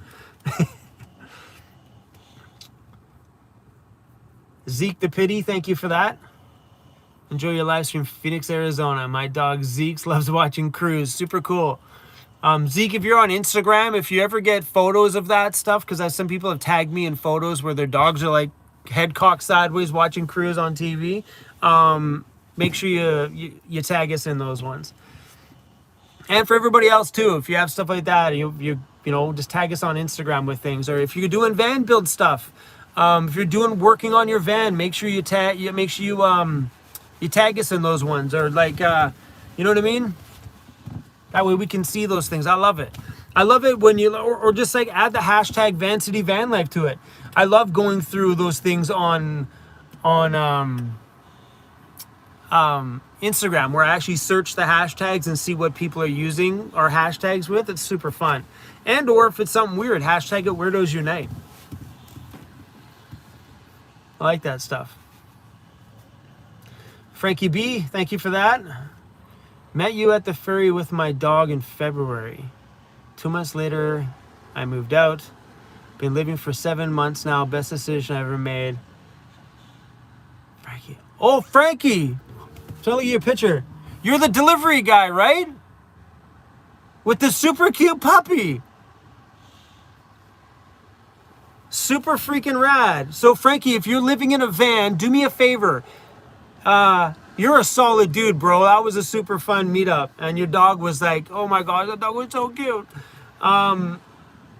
Zeke the Pity, thank you for that. Enjoy your live stream, Phoenix, Arizona. My dog Zeke loves watching cruise. Super cool. Zeke, if you're on Instagram, if you ever get photos of that stuff, because some people have tagged me in photos where their dogs are like head cocked sideways watching cruise on TV, make sure you tag us in those ones. And for everybody else too, if you have stuff like that, you know, just tag us on Instagram with things. Or if you're doing van build stuff, if you're working on your van, make sure you tag us in those ones, or like, you know what I mean? That way we can see those things. I love it. I love it when you, or just like add the hashtag VancityVanlife to it. I love going through those things on Instagram, where I actually search the hashtags and see what people are using our hashtags with. It's super fun. And or if it's something weird, hashtag it Weirdos Unite. I like that stuff. Frankie B, thank you for that. Met you at the ferry with my dog in February. 2 months later, I moved out. Been living for 7 months now. Best decision I ever made. Frankie. Oh, Frankie! Tell you a picture. You're the delivery guy, right? With the super cute puppy. Super freaking rad. So, Frankie, if you're living in a van, do me a favor. You're a solid dude, bro. That was a super fun meetup. And your dog was like, oh my God, that dog was so cute.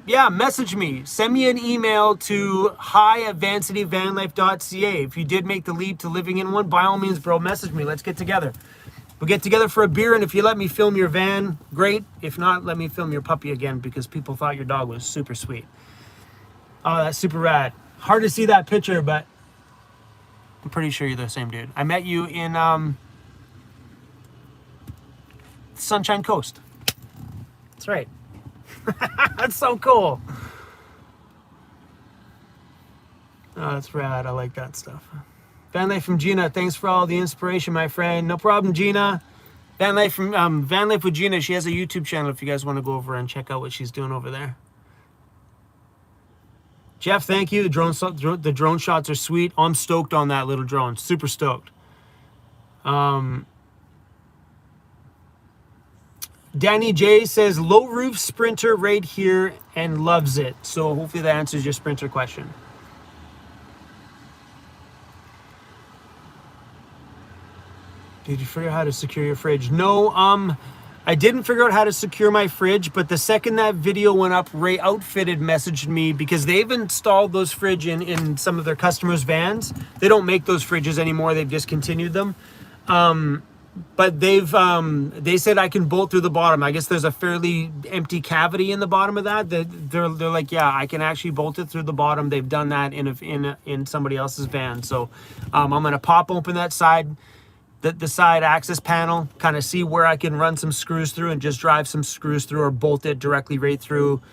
Yeah, message me. Send me an email to hi@vancityvanlife.ca. If you did make the leap to living in one, by all means, bro, message me. Let's get together. We'll get together for a beer, and if you let me film your van, great. If not, let me film your puppy again, because people thought your dog was super sweet. Oh, that's super rad. Hard to see that picture, but I'm pretty sure you're the same dude. I met you in Sunshine Coast. That's right. That's so cool. Oh, that's rad. I like that stuff. Van Life from Gina. Thanks for all the inspiration, my friend. No problem, Gina. Van Life from Van Life with Gina. She has a YouTube channel if you guys want to go over and check out what she's doing over there. Jeff, thank you. The drone shots are sweet. I'm stoked on that little drone. Super stoked. Danny J says, low roof Sprinter right here and loves it. So hopefully that answers your Sprinter question. Did you figure out how to secure your fridge? No, I didn't figure out how to secure my fridge, but the second that video went up, Ray Outfitted messaged me because they've installed those fridge in some of their customers' vans. They don't make those fridges anymore. They've discontinued them. But they said I can bolt through the bottom. I guess there's a fairly empty cavity in the bottom of that. They're like, yeah, I can actually bolt it through the bottom. They've done that in somebody else's van. So I'm gonna pop open that side. The side access panel, kind of see where I can run some screws through and just drive some screws through or bolt it directly right through,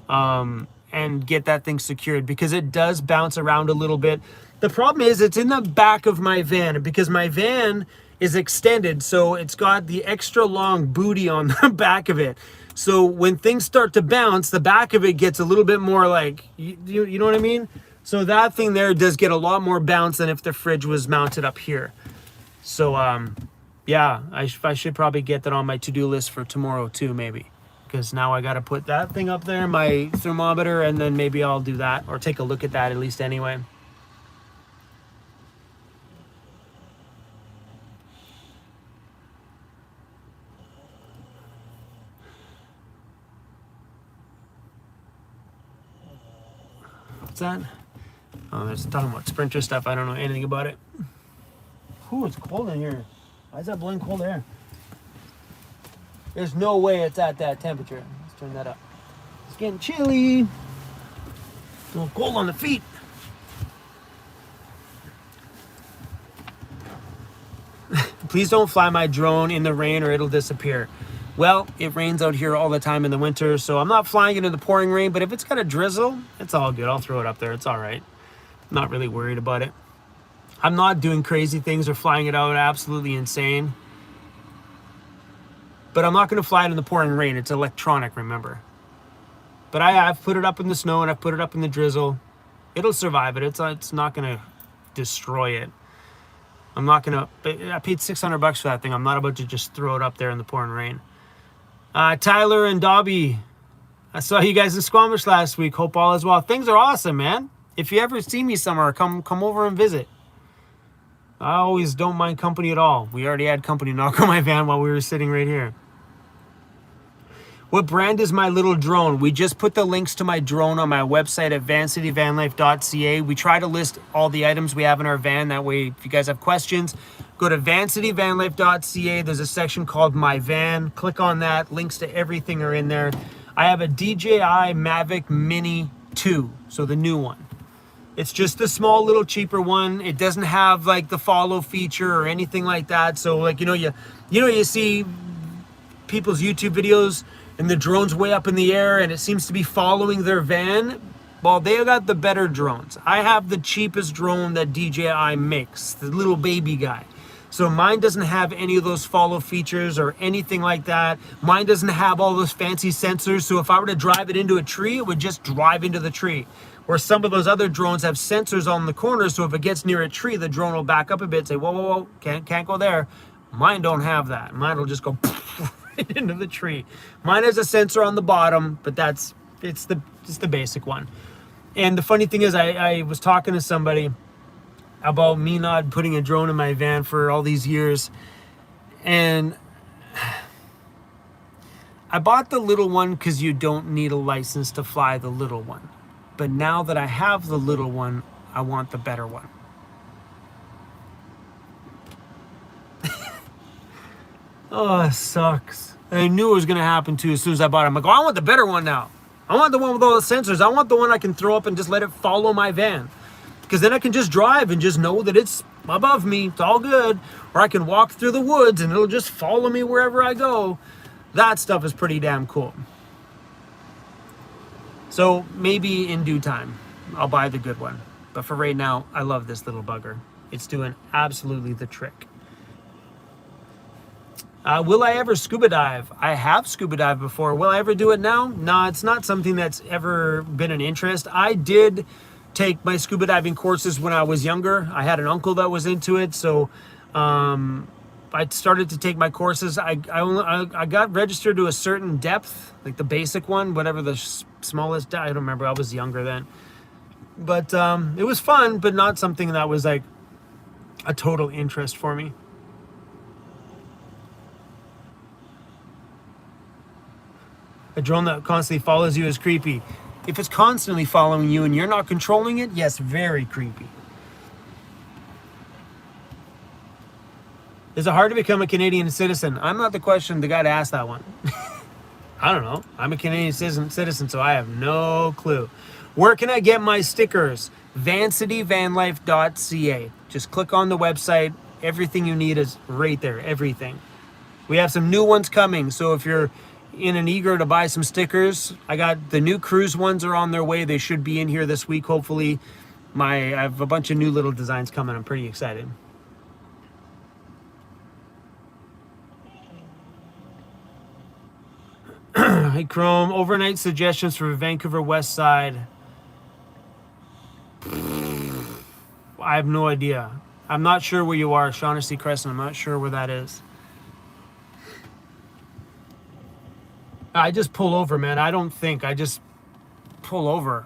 and get that thing secured, because it does bounce around a little bit. The problem is it's in the back of my van, and because my van is extended, so it's got the extra long booty on the back of it. So when things start to bounce, the back of it gets a little bit more like, you know what I mean? So that thing there does get a lot more bounce than if the fridge was mounted up here. So, yeah, I should probably get that on my to-do list for tomorrow too, maybe. Because now I got to put that thing up there, my thermometer, and then maybe I'll do that or take a look at that at least anyway. What's that? Oh, it's talking about Sprinter stuff. I don't know anything about it. Ooh, it's cold in here. Why is that blowing cold air? There's no way it's at that temperature. Let's turn that up. It's getting chilly. A little cold on the feet. Please don't fly my drone in the rain or it'll disappear. Well, it rains out here all the time in the winter, so I'm not flying it in the pouring rain, but if it's got a drizzle, it's all good. I'll throw it up there. It's all right. I'm not really worried about it. I'm not doing crazy things or flying it out absolutely insane. But I'm not going to fly it in the pouring rain. It's electronic, remember. But I've put it up in the snow and I've put it up in the drizzle. It'll survive it. It's not going to destroy it. I'm not going to... I paid $600 for that thing. I'm not about to just throw it up there in the pouring rain. Tyler and Dobby, I saw you guys in Squamish last week. Hope all is well. Things are awesome, man. If you ever see me somewhere, come over and visit. I always don't mind company at all. We already had company knock on my van while we were sitting right here. What brand is my little drone? We just put the links to my drone on my website at vancityvanlife.ca. We try to list all the items we have in our van. That way, if you guys have questions, go to vancityvanlife.ca. There's a section called My Van. Click on that. Links to everything are in there. I have a DJI Mavic Mini 2, so the new one. It's just the small little cheaper one. It doesn't have like the follow feature or anything like that. So like, you see people's YouTube videos and the drone's way up in the air and it seems to be following their van. Well, they got the better drones. I have the cheapest drone that DJI makes, the little baby guy. So mine doesn't have any of those follow features or anything like that. Mine doesn't have all those fancy sensors. So if I were to drive it into a tree, it would just drive into the tree. Where some of those other drones have sensors on the corners, so if it gets near a tree, the drone will back up a bit, say, whoa, whoa, whoa, can't go there. Mine don't have that. Mine will just go right into the tree. Mine has a sensor on the bottom, but it's the basic one. And the funny thing is, I was talking to somebody about me not putting a drone in my van for all these years, and I bought the little one because you don't need a license to fly the little one. But now that I have the little one, I want the better one. Oh, it sucks. I knew it was going to happen too as soon as I bought it. I'm like, oh, I want the better one now. I want the one with all the sensors. I want the one I can throw up and just let it follow my van. Because then I can just drive and just know that it's above me. It's all good. Or I can walk through the woods and it'll just follow me wherever I go. That stuff is pretty damn cool. So maybe in due time, I'll buy the good one. But for right now, I love this little bugger. It's doing absolutely the trick. Will I ever scuba dive? I have scuba dived before. Will I ever do it now? No, it's not something that's ever been an interest. I did take my scuba diving courses when I was younger. I had an uncle that was into it, so I started to take my courses. I got registered to a certain depth, like the basic one, whatever the smallest. I don't remember. I was younger then, but it was fun, but not something that was like a total interest for me. A drone that constantly follows you is creepy. If it's constantly following you and you're not controlling it, yes, very creepy. Is it hard to become a Canadian citizen? I'm not the guy to ask that one. I don't know. I'm a Canadian citizen, so I have no clue. Where can I get my stickers? vancityvanlife.ca. Just click on the website. Everything you need is right there. Everything. We have some new ones coming, so if you're in an eager to buy some stickers, I got the new cruise ones are on their way. They should be in here this week, hopefully. I have a bunch of new little designs coming. I'm pretty excited. Hey Chrome, overnight suggestions for Vancouver West Side. I have no idea. I'm not sure where you are, Shaughnessy Crescent. I'm not sure where that is. I just pull over, man. I just pull over.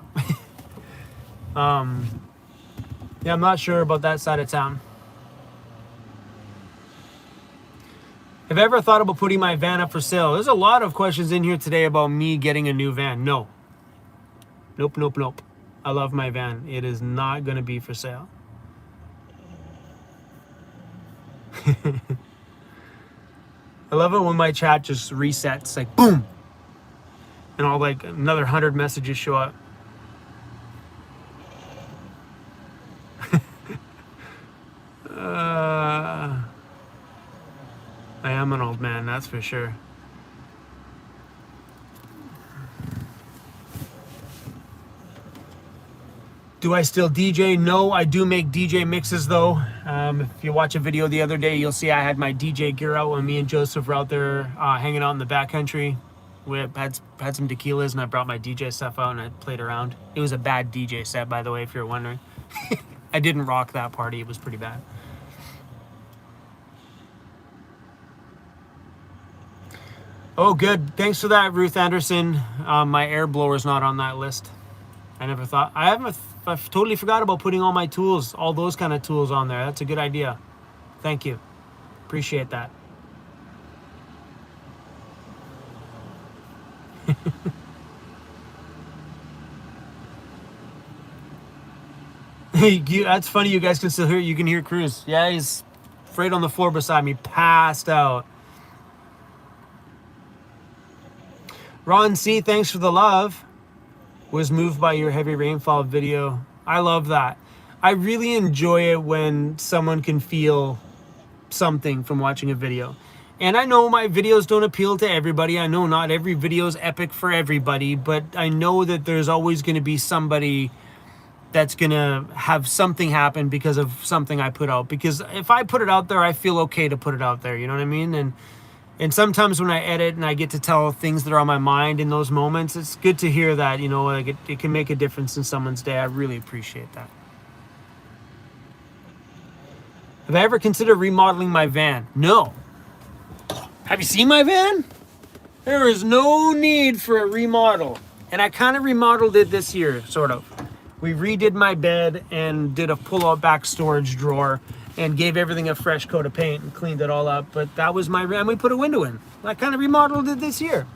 Yeah, I'm not sure about that side of town. Have I ever thought about putting my van up for sale? There's a lot of questions in here today about me getting a new van. No. Nope, nope, nope. I love my van. It is not going to be for sale. I love it when my chat just resets, like boom, and all like another 100 messages show up. I am an old man, that's for sure. Do I still DJ? No, I do make DJ mixes though. If you watch a video the other day, you'll see I had my DJ gear out when me and Joseph were out there hanging out in the backcountry. We had some tequilas and I brought my DJ stuff out and I played around. It was a bad DJ set, by the way, if you're wondering. I didn't rock that party. It was pretty bad. Oh, good. Thanks for that, Ruth Anderson. My air blower's not on that list. I never thought. I've totally forgot about putting all my tools, all those kind of tools on there. That's a good idea. Thank you. Appreciate that. That's funny. You guys can still hear. You can hear Cruz. Yeah, he's right on the floor beside me, passed out. Ron C, thanks for the love. Was moved by your heavy rainfall video. I love that. I really enjoy it when someone can feel something from watching a video. And I know my videos don't appeal to everybody. I know not every video is epic for everybody, but I know that there's always going to be somebody that's going to have something happen because of something I put out. Because if I put it out there, I feel okay to put it out there. You know what I mean? And sometimes when I edit and I get to tell things that are on my mind in those moments, it's good to hear that, you know, like it can make a difference in someone's day. I really appreciate that. Have I ever considered remodeling my van? No. Have you seen my van? There is no need for a remodel. And I kind of remodeled it this year, sort of. We redid my bed and did a pull-out back storage drawer and gave everything a fresh coat of paint and cleaned it all up. But that was my van. We put a window in. I kind of remodeled it this year.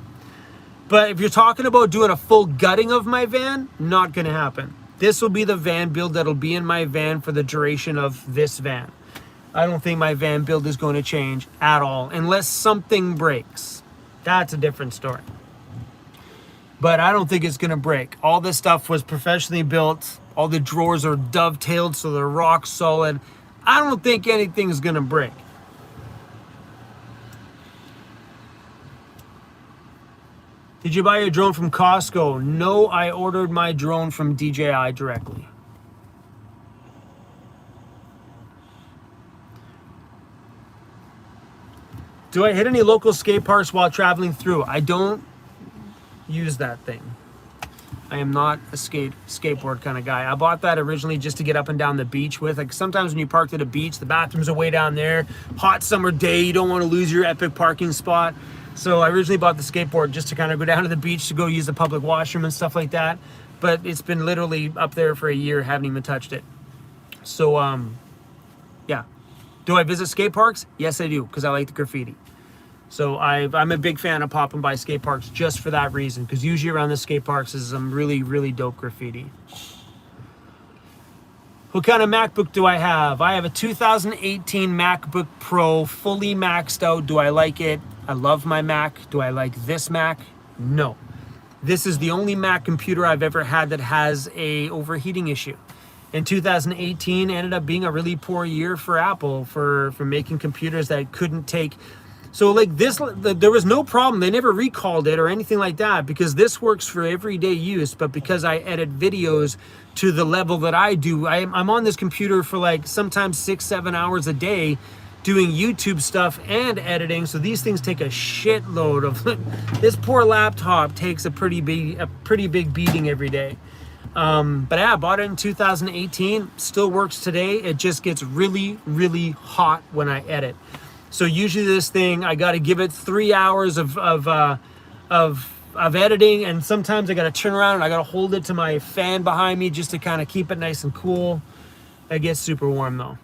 But if you're talking about doing a full gutting of my van, not going to happen. This will be the van build that'll be in my van for the duration of this van. I don't think my van build is going to change at all unless something breaks. That's a different story. But I don't think it's going to break. All this stuff was professionally built. All the drawers are dovetailed so they're rock solid. I don't think anything's gonna break. Did you buy your drone from Costco? No, I ordered my drone from DJI directly. Do I hit any local skate parks while traveling through? I don't use that thing. I am not a skateboard kind of guy. I bought that originally just to get up and down the beach with. Like sometimes when you park at a beach, the bathrooms are way down there. Hot summer day, you don't want to lose your epic parking spot. So I originally bought the skateboard just to kind of go down to the beach to go use the public washroom and stuff like that. But it's been literally up there for a year, haven't even touched it. So, yeah. Do I visit skate parks? Yes, I do, because I like the graffiti. So I'm a big fan of popping by skate parks just for that reason, because usually around the skate parks is some really, really dope graffiti. What kind of MacBook do I have? I have a 2018 MacBook Pro, fully maxed out. Do I like it? I love my Mac. Do I like this Mac? No. This is the only Mac computer I've ever had that has a overheating issue. In 2018 ended up being a really poor year for Apple for making computers that couldn't take. So like this, there was no problem. They never recalled it or anything like that, because this works for everyday use. But because I edit videos to the level that I do, I'm on this computer for like sometimes 6-7 hours a day doing YouTube stuff and editing. So these things take a shitload of, this poor laptop takes a pretty big beating every day. But yeah, I bought it in 2018, still works today. It just gets really, really hot when I edit. So usually this thing, I got to give it 3 hours of editing, and sometimes I got to turn around and I got to hold it to my fan behind me just to kind of keep it nice and cool. It gets super warm though.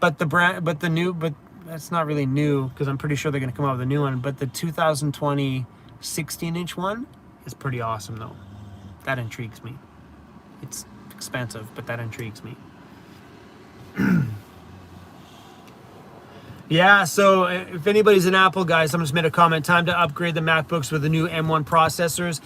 But that's not really new, because I'm pretty sure they're going to come out with a new one. But the 2020 16-inch one is pretty awesome though. That intrigues me. It's expensive, but that intrigues me. Yeah, so if anybody's an Apple guy, someone just made a comment, time to upgrade the MacBooks with the new M1 processors.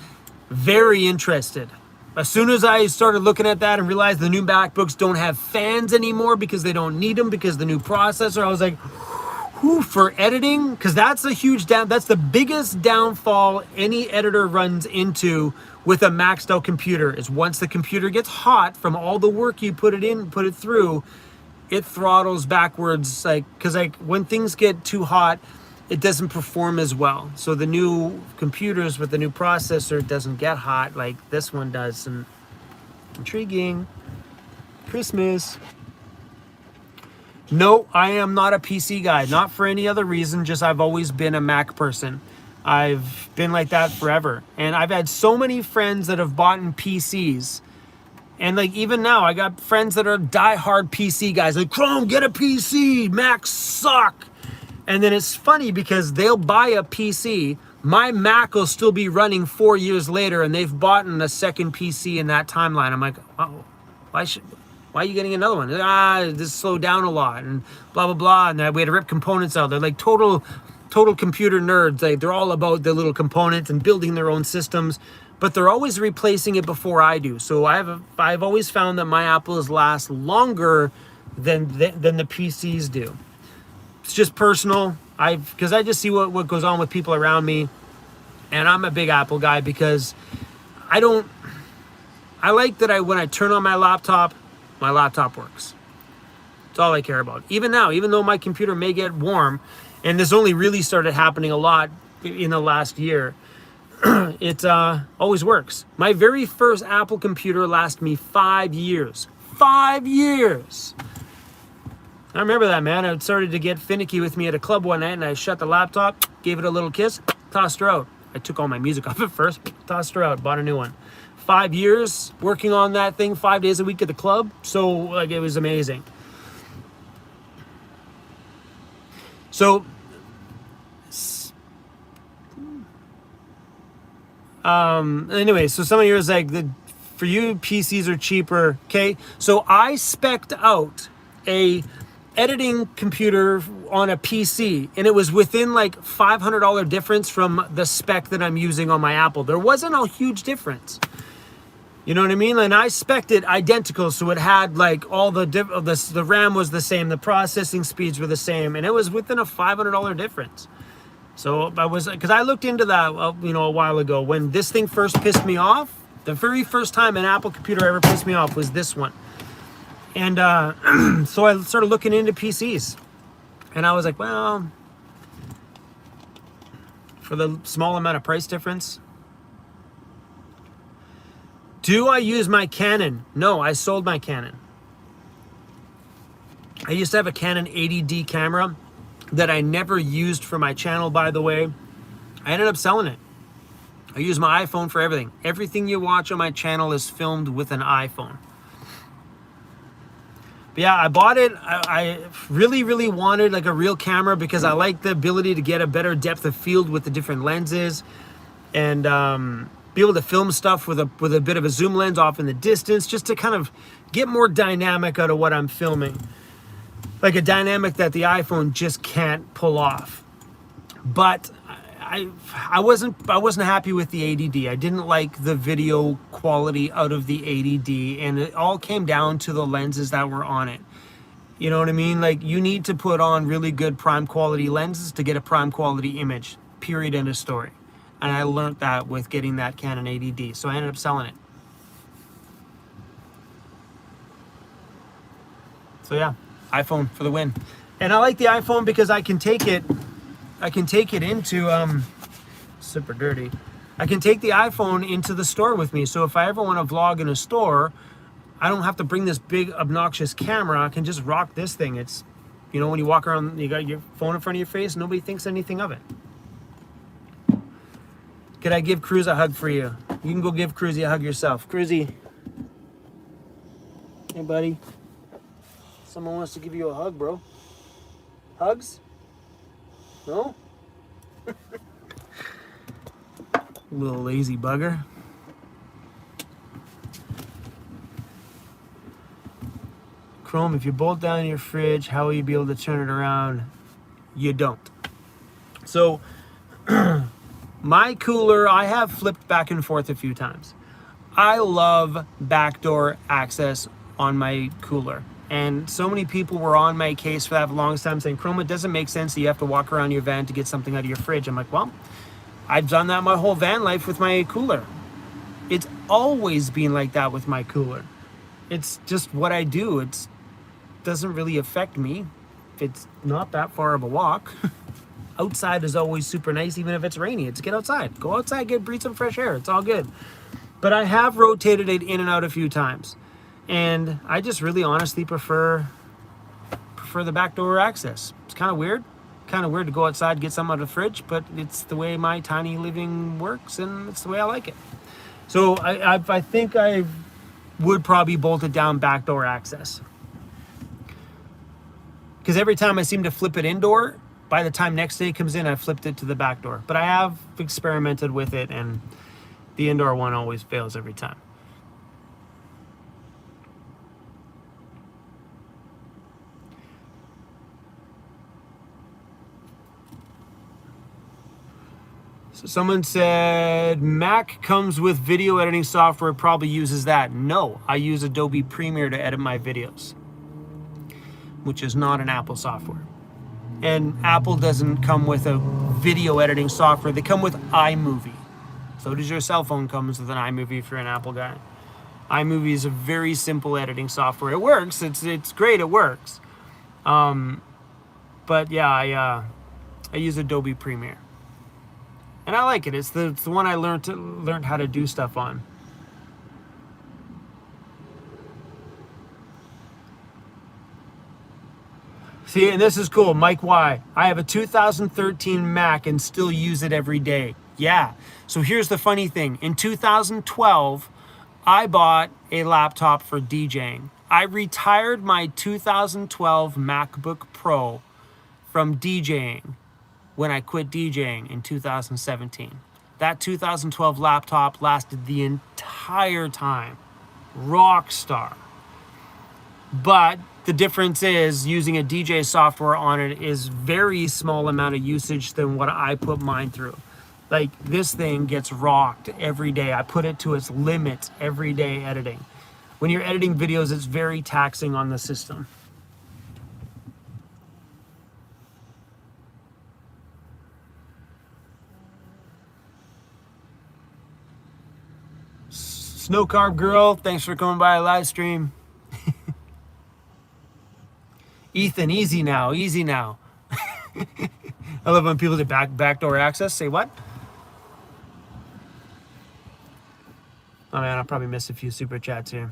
Very interested. As soon as I started looking at that and realized the new MacBooks don't have fans anymore because they don't need them because the new processor, I was like, whew, for editing, because that's a huge that's the biggest downfall any editor runs into with a maxed out computer, is once the computer gets hot from all the work you put it through, it throttles backwards, because when things get too hot, it doesn't perform as well. So the new computers with the new processor doesn't get hot like this one does. And intriguing. Christmas. No, I am not a PC guy. Not for any other reason, just I've always been a Mac person. I've been like that forever. And I've had so many friends that have bought PCs. And like even now, I got friends that are diehard PC guys. Like, Chrome, get a PC. Macs suck. And then it's funny because they'll buy a PC. My Mac will still be running 4 years later, and they've bought a second PC in that timeline. I'm like, oh, why are you getting another one? This slowed down a lot and blah, blah, blah. And we had to rip components out. They're like total computer nerds. Like, they're all about the little components and building their own systems, but they're always replacing it before I do. So I've always found that my Apples last longer than the PCs do. It's just personal. Because I just see what goes on with people around me, and I'm a big Apple guy because I like that when I turn on my laptop works. That's all I care about. Even now, even though my computer may get warm, and this only really started happening a lot in the last year, it always works. My very first Apple computer lasted me 5 years. 5 years! I remember that, man. It started to get finicky with me at a club one night, and I shut the laptop, gave it a little kiss, tossed her out. I took all my music off at first, tossed her out, bought a new one. 5 years working on that thing 5 days a week at the club. So like, it was amazing. So anyway, so some of you was like, for you, PCs are cheaper. Okay. So I spec'd out a editing computer on a PC, and it was within like $500 difference from the spec that I'm using on my Apple. There wasn't a huge difference. You know what I mean? And I spec'd it identical, so it had like all the RAM was the same, the processing speeds were the same, and it was within a $500 difference. So because I looked into that, a while ago when this thing first pissed me off. The very first time an Apple computer ever pissed me off was this one. And so I started looking into PCs, and I was like, well, for the small amount of price difference. Do I use my Canon? No, I sold my Canon. I used to have a Canon 80D camera that I never used for my channel, by the way. I ended up selling it. I use my iPhone for everything. Everything you watch on my channel is filmed with an iPhone. But yeah, I bought it. I really, really wanted like a real camera because I like the ability to get a better depth of field with the different lenses, and be able to film stuff with a bit of a zoom lens off in the distance, just to kind of get more dynamic out of what I'm filming, like a dynamic that the iPhone just can't pull off. But I wasn't happy with the 80D. I didn't like the video quality out of the 80D, and it all came down to the lenses that were on it. You know what I mean? Like, you need to put on really good prime quality lenses to get a prime quality image, period, end of story. And I learned that with getting that Canon 80D, so I ended up selling it. So yeah, iPhone for the win. And I like the iPhone because I can take it into super dirty. I can take the iPhone into the store with me. So if I ever want to vlog in a store, I don't have to bring this big obnoxious camera. I can just rock this thing. It's, you know, when you walk around, you got your phone in front of your face, nobody thinks anything of it. Could I give Cruz a hug for you? You can go give Cruzy a hug yourself. Cruzy. Hey, buddy. Someone wants to give you a hug, bro. Hugs? No? Little lazy bugger. Chrome, if you bolt down your fridge, how will you be able to turn it around? You don't. So, my cooler, I have flipped back and forth a few times. I love backdoor access on my cooler. And so many people were on my case for that for the longest time, saying, Chrome, it doesn't make sense that you have to walk around your van to get something out of your fridge. I'm like, well, I've done that my whole van life with my cooler. It's always been like that with my cooler. It's just what I do. It doesn't really affect me. It's not that far of a walk. Outside is always super nice, even if it's rainy. It's get outside. Go outside, breathe some fresh air. It's all good. But I have rotated it in and out a few times. And I just really honestly prefer the backdoor access. It's kind of weird. Kind of weird to go outside, get something out of the fridge, but it's the way my tiny living works, and it's the way I like it. So I think I would probably bolt it down backdoor access. Because every time I seem to flip it indoor, by the time next day comes in, I flipped it to the back door. But I have experimented with it, and the indoor one always fails every time. So someone said, Mac comes with video editing software, probably uses that. No, I use Adobe Premiere to edit my videos, which is not an Apple software. And Apple doesn't come with a video editing software. They come with iMovie. So does your cell phone comes with an iMovie if you're an Apple guy. iMovie is a very simple editing software. It works. It's great. It works. But yeah, I use Adobe Premiere, and I like it. It's the one I learned how to do stuff on. See, and this is cool. Mike Y. I have a 2013 Mac and still use it every day. Yeah. So here's the funny thing. In 2012, I bought a laptop for DJing. I retired my 2012 MacBook Pro from DJing when I quit DJing in 2017. That 2012 laptop lasted the entire time. Rockstar. But the difference is using a DJ software on it is very small amount of usage than what I put mine through. Like, this thing gets rocked every day. I put it to its limit every day editing. When you're editing videos, it's very taxing on the system. Snow Carb Girl, thanks for coming by a live stream. Ethan, easy now, easy now. I love when people do backdoor access. Say what? Oh man, I'll probably miss a few super chats here.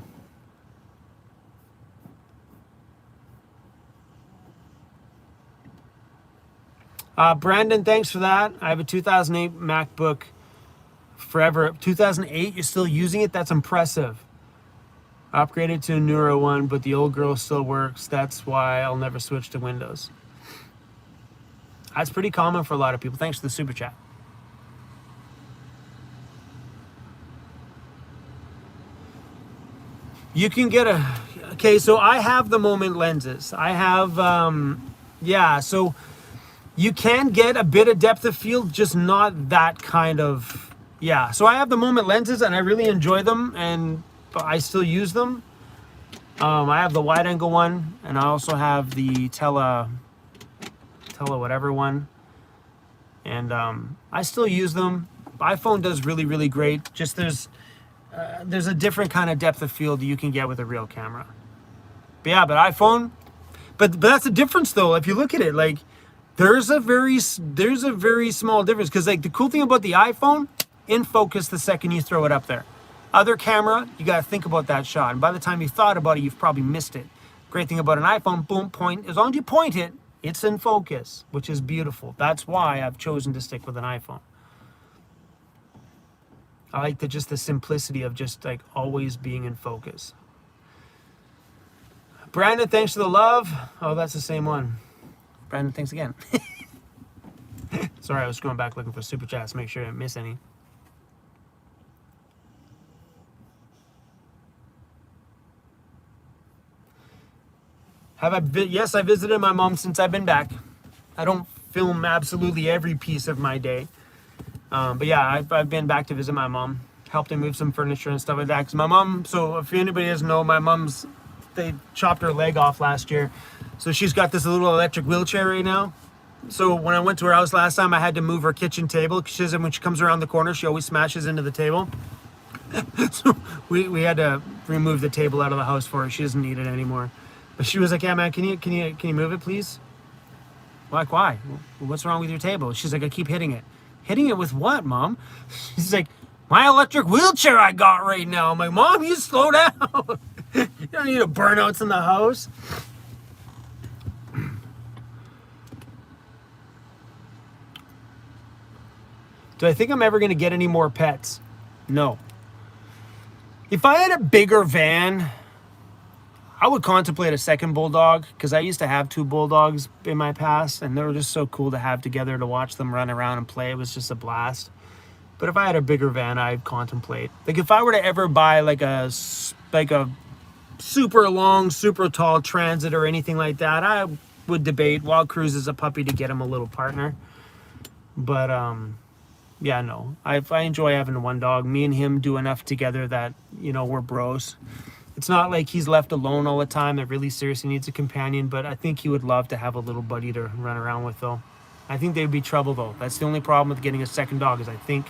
Brandon, thanks for that. I have a 2008 MacBook forever. 2008, you're still using it? That's impressive. Upgraded to a newer one, but the old girl still works. That's why I'll never switch to Windows. That's pretty common for a lot of people. Thanks for the super chat. You can get a... Okay, so I have the Moment lenses. I have... yeah, so you can get a bit of depth of field, just not that kind of... Yeah, so I have the Moment lenses, and I really enjoy them, and I still use them. I have the wide angle one, and I also have the Tele whatever one, and I still use them. iPhone does really, really great. Just there's a different kind of depth of field you can get with a real camera. But yeah, but iPhone, but that's the difference though. If you look at it, like there's a very small difference, because like the cool thing about the iPhone, in focus the second you throw it up there. Other camera, you got to think about that shot, and by the time you thought about it, you've probably missed it. Great thing about an iPhone, boom, point. As long as you point it, it's in focus, which is beautiful. That's why I've chosen to stick with an iPhone. I like just the simplicity of just like always being in focus. Brandon, thanks for the love. Oh, that's the same one. Brandon, thanks again. Sorry, I was going back looking for super chats to make sure I didn't miss any. Yes, I visited my mom since I've been back. I don't film absolutely every piece of my day. But yeah, I've been back to visit my mom. Helped her move some furniture and stuff like that. Because my mom, so if anybody doesn't know, my mom's, they chopped her leg off last year. So she's got this little electric wheelchair right now. So when I went to her house last time, I had to move her kitchen table. She says when she comes around the corner, she always smashes into the table. So we had to remove the table out of the house for her. She doesn't need it anymore. But she was like, yeah, man, can you move it, please? Like, why? What's wrong with your table? She's like, I keep hitting it. Hitting it with what, Mom? She's like, my electric wheelchair I got right now. I'm like, Mom, you slow down. You don't need burnouts in the house. Do I think I'm ever going to get any more pets? No. If I had a bigger van, I would contemplate a second bulldog, because I used to have 2 bulldogs in my past, and they were just so cool to have together, to watch them run around and play. It was just a blast. But if I had a bigger van, I'd contemplate. Like if I were to ever buy like a super long, super tall Transit or anything like that, I would debate Wild Cruise as a puppy to get him a little partner. But yeah, no, I enjoy having one dog. Me and him do enough together that, you know, we're bros. It's not like he's left alone all the time that really seriously needs a companion, but I think he would love to have a little buddy to run around with, though. I think they'd be trouble, though. That's the only problem with getting a second dog, is I think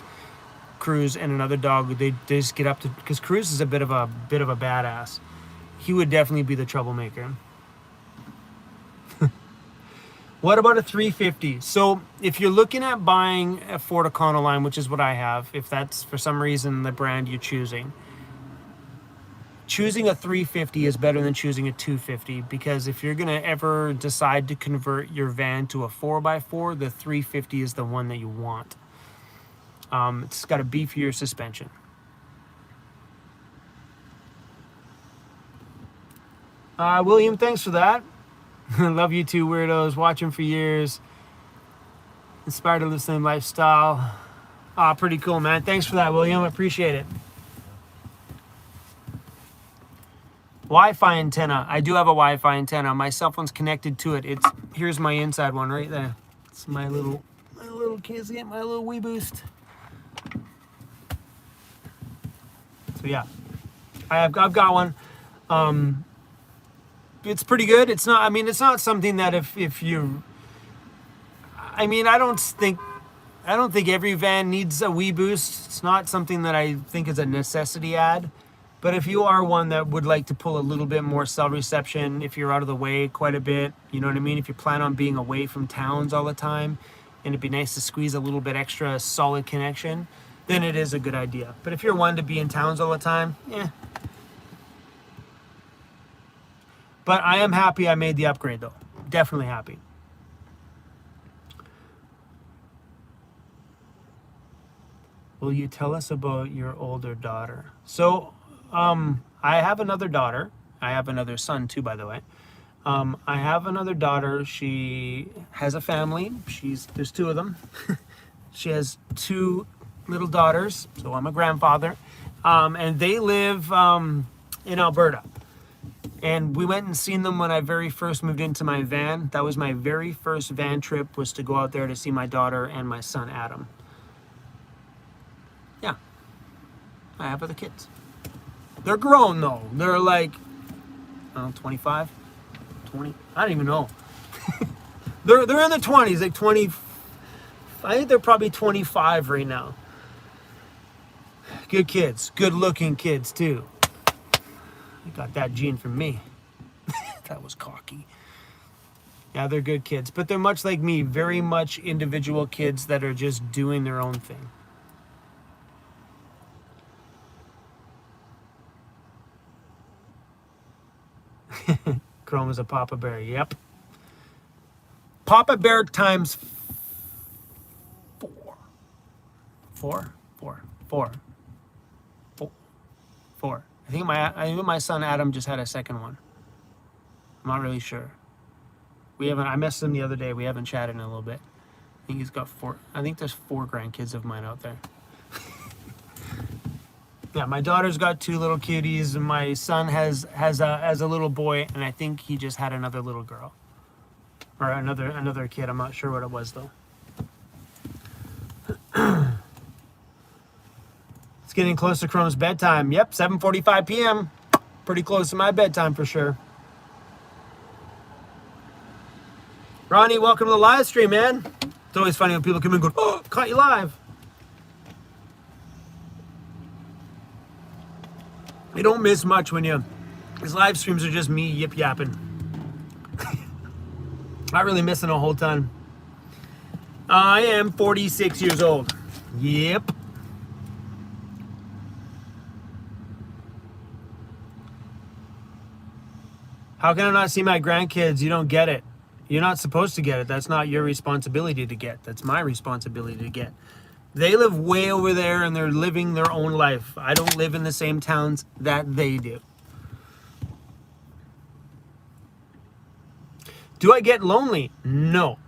Cruz and another dog, they just get up to, because Cruz is a bit of a badass. He would definitely be the troublemaker. What about a 350? So if you're looking at buying a Ford Econoline, which is what I have, if that's for some reason the brand you're choosing a 350 is better than choosing a 250, because if you're going to ever decide to convert your van to a 4x4, the 350 is the one that you want. It's got a beefier suspension. William, thanks for that. Love you too, weirdos. Watching for years. Inspired to live the same lifestyle. Pretty cool, man. Thanks for that, William. I appreciate it. Wi-Fi antenna. I do have a Wi-Fi antenna. My cell phone's connected to it. Here's my inside one right there. It's my little kizzy, my little wee boost. So yeah, I've got one. It's pretty good. It's not, I mean, it's not something that if you, I mean, I don't think every van needs a wee boost. It's not something that I think is a necessity ad. But if you are one that would like to pull a little bit more cell reception, if you're out of the way quite a bit, you know what I mean? If you plan on being away from towns all the time, and it'd be nice to squeeze a little bit extra solid connection, then it is a good idea. But if you're one to be in towns all the time, But I am happy I made the upgrade, though. Definitely happy. Will you tell us about your older daughter? So, I have another daughter. I have another son too, by the way. I have another daughter. She has a family. There's two of them. She has two little daughters, so I'm a grandfather. And they live in Alberta. And we went and seen them when I very first moved into my van. That was my very first van trip, was to go out there to see my daughter and my son, Adam. Yeah. I have other kids. They're grown, though. They're like, I don't know, 25? 20? I don't even know. They're in their 20s, like 20. I think they're probably 25 right now. Good kids. Good looking kids, too. I got that gene from me. That was cocky. Yeah, they're good kids. But they're much like me. Very much individual kids that are just doing their own thing. Chrome is a Papa Bear. Yep. Papa Bear times 4. 4? 4. 4. 4. 4. I think my son Adam just had a second one. I'm not really sure. I messaged him the other day. We haven't chatted in a little bit. I think he's got 4. I think there's 4 grandkids of mine out there. Yeah, my daughter's got 2 little cuties, and my son has a little boy, and I think he just had another little girl. Or another kid. I'm not sure what it was though. It's getting close to Chrome's bedtime. Yep, 7:45 p.m. Pretty close to my bedtime for sure. Ronnie, welcome to the live stream, man. It's always funny when people come in and go, oh, caught you live. You don't miss much these live streams are just me yip yapping. Not really missing a whole ton. I am 46 years old. Yep. How can I not see my grandkids? You don't get it. You're not supposed to get it. That's not your responsibility to get. That's my responsibility to get. They live way over there and they're living their own life. I don't live in the same towns that they do. Do I get lonely? No.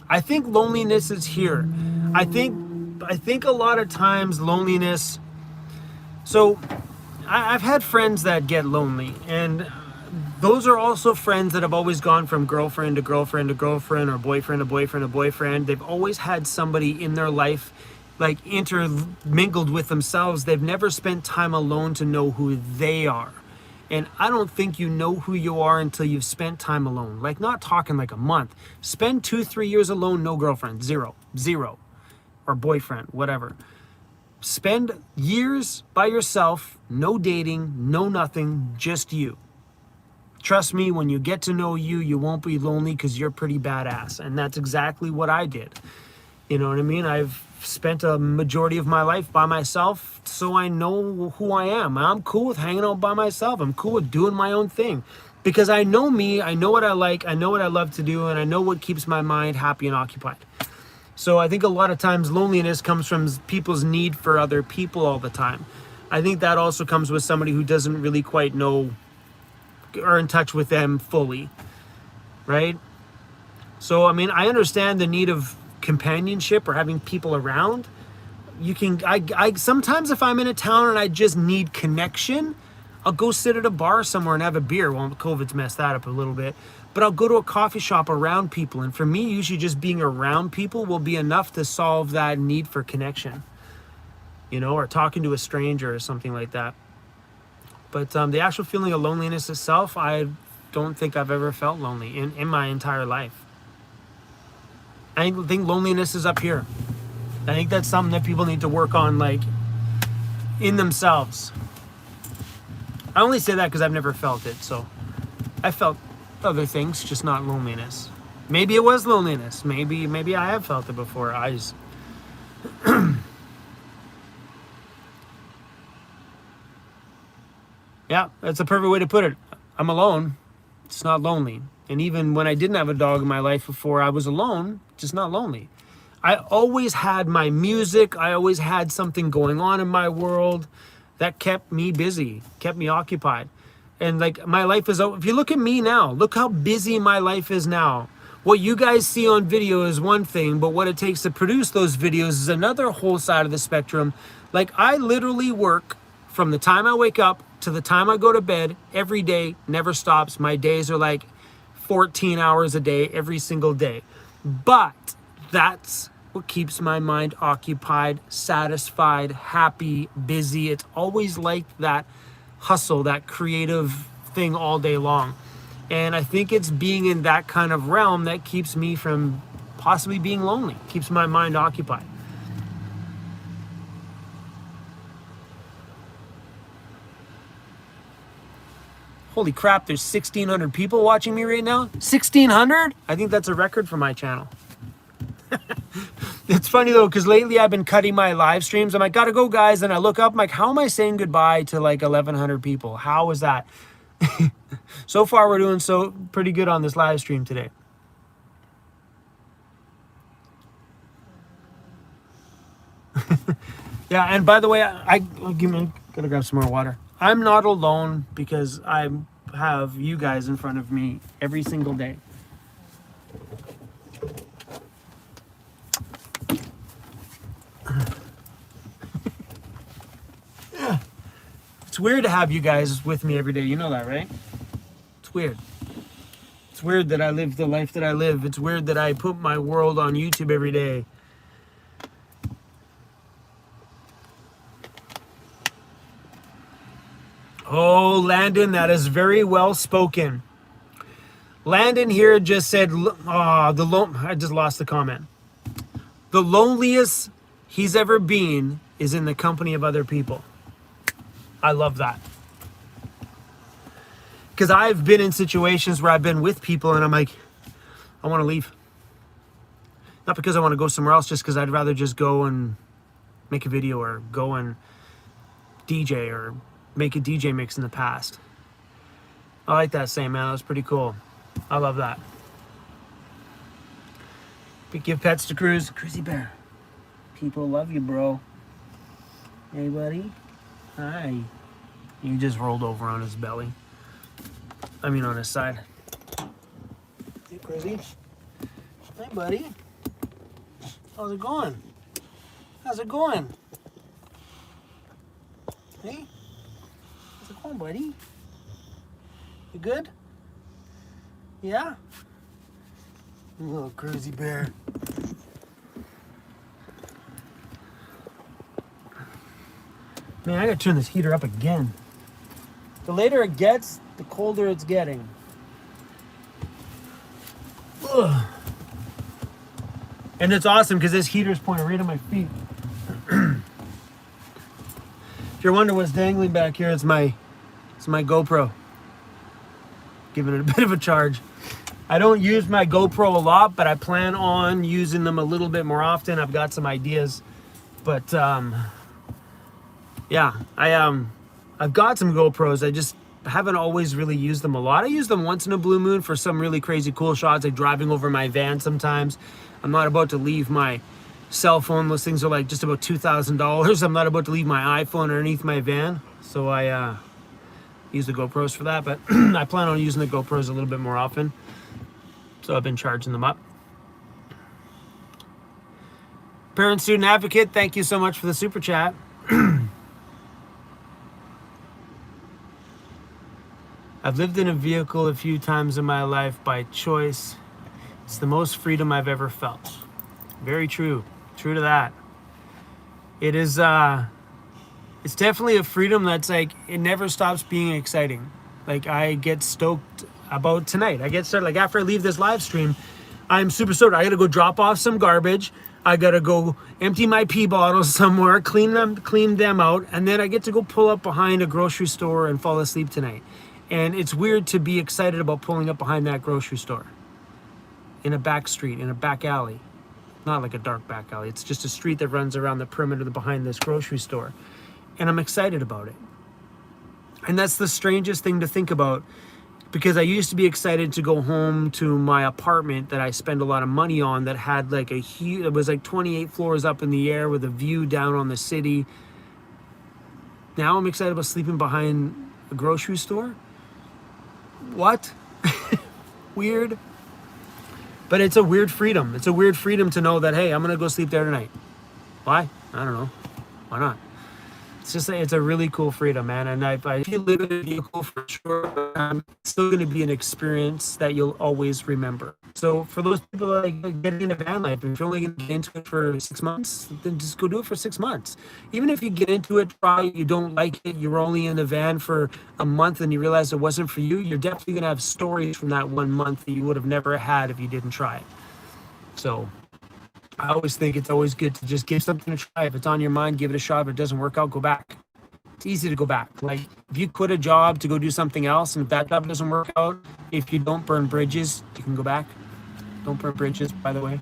I think loneliness is here. I think a lot of times loneliness. So I've had friends that get lonely, and those are also friends that have always gone from girlfriend to girlfriend to girlfriend, or boyfriend to boyfriend to boyfriend. They've always had somebody in their life like intermingled with themselves. They've never spent time alone to know who they are. And I don't think you know who you are until you've spent time alone. Like, not talking like a month. Spend 2-3 years alone, no girlfriend, zero, or boyfriend, whatever. Spend years by yourself, no dating, no nothing, just you. Trust me, when you get to know you, you won't be lonely because you're pretty badass. And that's exactly what I did. You know what I mean? I've spent a majority of my life by myself, so I know who I am. I'm cool with hanging out by myself. I'm cool with doing my own thing. Because I know me, I know what I like, I know what I love to do, and I know what keeps my mind happy and occupied. So I think a lot of times loneliness comes from people's need for other people all the time. I think that also comes with somebody who doesn't really quite know or in touch with them fully, right? So, I mean, I understand the need of companionship or having people around. I sometimes if I'm in a town and I just need connection, I'll go sit at a bar somewhere and have a beer. Well, COVID's messed that up a little bit, but I'll go to a coffee shop around people. And for me, usually just being around people will be enough to solve that need for connection, you know, or talking to a stranger or something like that. But the actual feeling of loneliness itself, I don't think I've ever felt lonely in my entire life. I think loneliness is up here. I think that's something that people need to work on, like, in themselves. I only say that because I've never felt it, so I felt other things, just not loneliness. Maybe it was loneliness. Maybe I have felt it before. Yeah, that's a perfect way to put it. I'm alone, just not lonely. And even when I didn't have a dog in my life before, I was alone, just not lonely. I always had my music. I always had something going on in my world. that kept me busy, kept me occupied. And like my life is, if you look at me now, look how busy my life is now. What you guys see on video is one thing, but what it takes to produce those videos is another whole side of the spectrum. Like I literally work from the time I wake up to the time I go to bed every day, never stops. My days are like 14 hours a day, every single day. But that's what keeps my mind occupied, satisfied, happy, busy. It's always like that hustle, that creative thing all day long. And I think it's being in that kind of realm that keeps me from possibly being lonely, keeps my mind occupied. Holy crap, there's 1,600 people watching me right now. 1,600? I think that's a record for my channel. It's funny though, because lately I've been cutting my live streams. I'm like, gotta go guys. And I look up, I'm like, how am I saying goodbye to like 1,100 people? How is that? So far we're doing so pretty good on this live stream today. Yeah, and by the way, gotta grab some more water. I'm not alone because I have you guys in front of me every single day. It's weird to have you guys with me every day. You know that, right? It's weird. It's weird that I live the life that I live. It's weird that I put my world on YouTube every day. Oh, Landon, that is very well spoken. Landon here just said, I just lost the comment. The loneliest he's ever been is in the company of other people. I love that. Because I've been in situations where I've been with people and I'm like, I want to leave. Not because I want to go somewhere else, just because I'd rather just go and make a video or go and DJ or make a DJ mix in the past. I like that saying, man. That was pretty cool. I love that. Give pets to Cruz. Cruzy Bear. People love you, bro. Hey, buddy. Hi. You just rolled over on his belly. I mean, on his side. Hey, Cruzy. Hey, buddy. How's it going? How's it going? Hey? How's it going, buddy? You good? Yeah? Little Cruzy Bear. Man, I gotta turn this heater up again. The later it gets, the colder it's getting. Ugh. And it's awesome because this heater's pointing right at my feet. If you're wondering what's dangling back here, it's my GoPro. Giving it a bit of a charge. I don't use my GoPro a lot, but I plan on using them a little bit more often. I've got some ideas, but yeah, I've got some GoPros. I just haven't always really used them a lot. I use them once in a blue moon for some really crazy cool shots, like driving over my van sometimes. I'm not about to leave my cell phone. Those things are like just about $2,000. I'm not about to leave my iPhone underneath my van, so I use the GoPros for that, but I plan on using the GoPros a little bit more often. So I've been charging them up. Parent Student Advocate, thank you so much for the super chat. I've lived in a vehicle a few times in my life by choice. It's the most freedom I've ever felt. Very true. True to that. It is, it's definitely a freedom that's like, it never stops being exciting. Like I get stoked about tonight. I get started, like after I leave this live stream, I'm super stoked. I gotta go drop off some garbage. I gotta go empty my pee bottles somewhere, clean them out, and then I get to go pull up behind a grocery store and fall asleep tonight. And it's weird to be excited about pulling up behind that grocery store. In a back street, in a back alley. Not like a dark back alley. It's just a street that runs around the perimeter behind this grocery store. And I'm excited about it. And that's the strangest thing to think about, because I used to be excited to go home to my apartment that I spend a lot of money on, that had like a huge, it was like 28 floors up in the air with a view down on the city. Now I'm excited about sleeping behind a grocery store. What? Weird. But it's a weird freedom. It's a weird freedom to know that, hey, I'm going to go sleep there tonight. Why? I don't know. Why not? It's just, it's a really cool freedom, man. And if you live in a vehicle, for sure, it's still going to be an experience that you'll always remember. So for those people that like getting into van life, if you're only going to get into it for 6 months, then just go do it for 6 months. Even if you get into it, try, you don't like it, you're only in the van for a month and you realize it wasn't for you, you're definitely going to have stories from that 1 month that you would have never had if you didn't try it. So I always think it's always good to just give something a try. If it's on your mind, give it a shot. If it doesn't work out, go back. It's easy to go back. Like if you quit a job to go do something else, and if that job doesn't work out, if you don't burn bridges, you can go back. Don't burn bridges, by the way.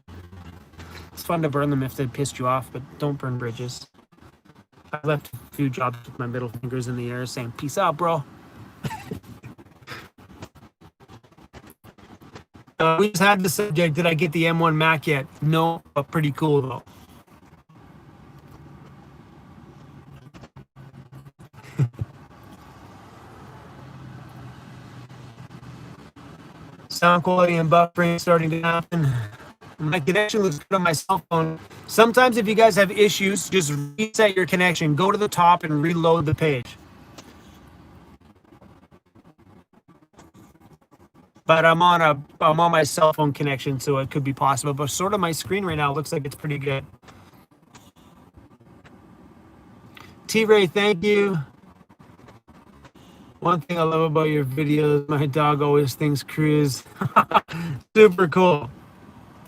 It's fun to burn them if they pissed you off, but don't burn bridges. I left a few jobs with my middle fingers in the air saying, peace out, bro. We just had the subject, did I get the M1 Mac yet? No, but pretty cool though. Sound quality and buffering starting to happen. My connection looks good on my cell phone. Sometimes if you guys have issues, just reset your connection. Go to the top and reload the page. But I'm on my cell phone connection, so it could be possible. But sort of my screen right now looks like it's pretty good. T-Ray, thank you. One thing I love about your videos, my dog always thinks cruise. Super cool.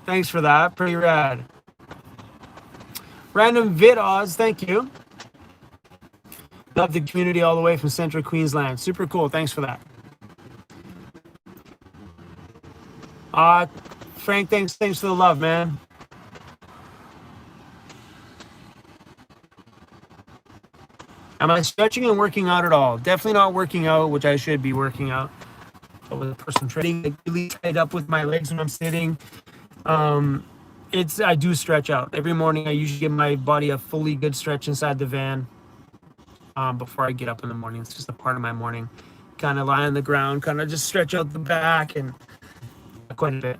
Thanks for that. Pretty rad. Random Vid Oz, thank you. Love the community all the way from Central Queensland. Super cool. Thanks for that. Frank, thanks for the love, man. Am I stretching and working out at all? Definitely not working out, which I should be working out. But with a personal training, like really tied up with my legs when I'm sitting. I do stretch out. Every morning I usually give my body a fully good stretch inside the van before I get up in the morning. It's just a part of my morning. Kind of lie on the ground, kind of just stretch out the back and quite a bit.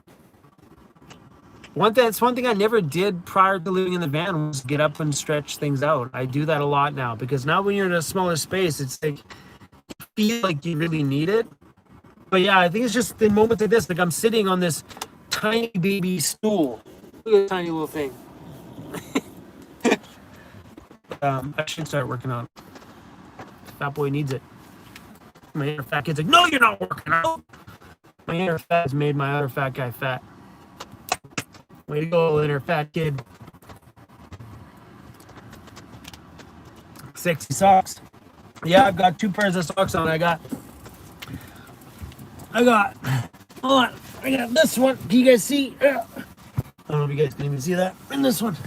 One thing I never did prior to living in the van was get up and stretch things out. I do that a lot now because now when you're in a smaller space, it's like you feel like you really need it. But yeah, I think it's just the moment of this. Like I'm sitting on this tiny baby stool. Look at the tiny little thing. I should start working out. That boy needs it. My inner fat kid's like, no, you're not working out. My inner fat has made my outer fat guy fat. Way to go, inner fat kid. Sexy socks. Yeah, I've got 2 pairs of socks on. I got this one. Can you guys see? I don't know if you guys can even see that. And this one.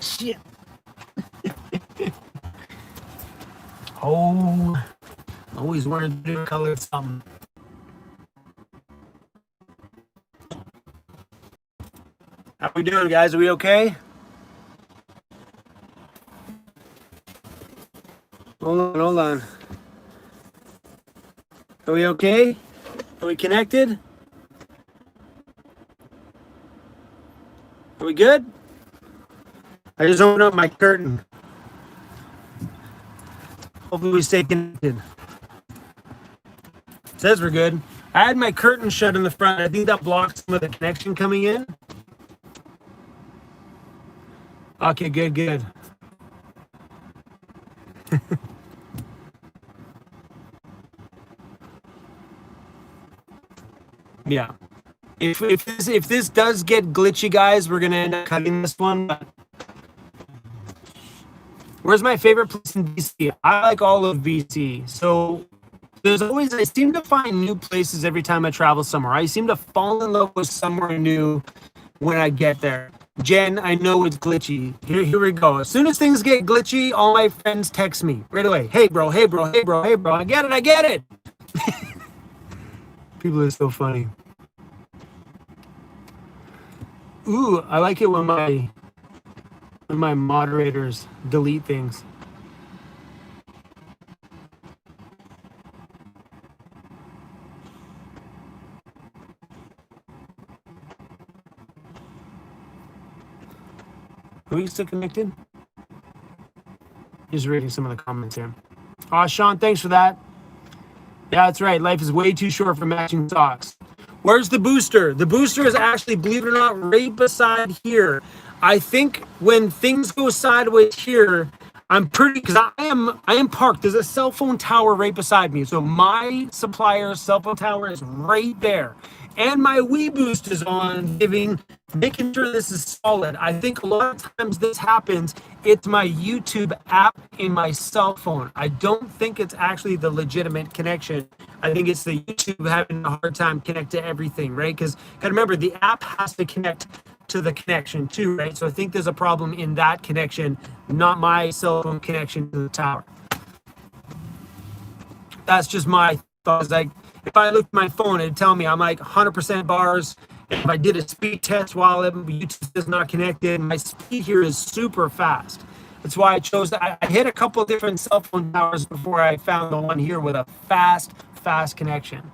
Shit. Oh, always wanted to do color something. How we doing, guys? Are we okay? Hold on. Are we okay? Are we connected? Are we good? I just opened up my curtain. Hopefully we stay connected. Says we're good. I had my curtain shut in the front. I think that blocks some of the connection coming in. Okay, good. Yeah. If this does get glitchy, guys, we're gonna end up cutting this one. Where's my favorite place in BC? I like all of BC. So there's always, I seem to find new places every time I travel somewhere. I seem to fall in love with somewhere new when I get there. Jen, I know it's glitchy. Here we go. As soon as things get glitchy, all my friends text me right away. Hey, bro. I get it. People are so funny. Ooh, I like it when my moderators delete things. Are we still connected? Just reading some of the comments here. Oh, Sean, thanks for that. Yeah, that's right. Life is way too short for matching socks. Where's the booster? The booster is actually, believe it or not, right beside here. I think when things go sideways here, I'm pretty, because I am parked. There's a cell phone tower right beside me. So my supplier's cell phone tower is right there. And my Wii Boost is on, making sure this is solid. I think a lot of times this happens, it's my YouTube app in my cell phone. I don't think it's actually the legitimate connection. I think it's the YouTube having a hard time connect to everything, right? Because gotta remember, the app has to connect to the connection too, right? So I think there's a problem in that connection, not my cell phone connection to the tower. That's just my thoughts. Like, if I looked at my phone, it'd tell me I'm like 100% bars. If I did a speed test while YouTube is not connected, my speed here is super fast. That's why I chose that. I hit a couple of different cell phone towers before I found the one here with a fast connection.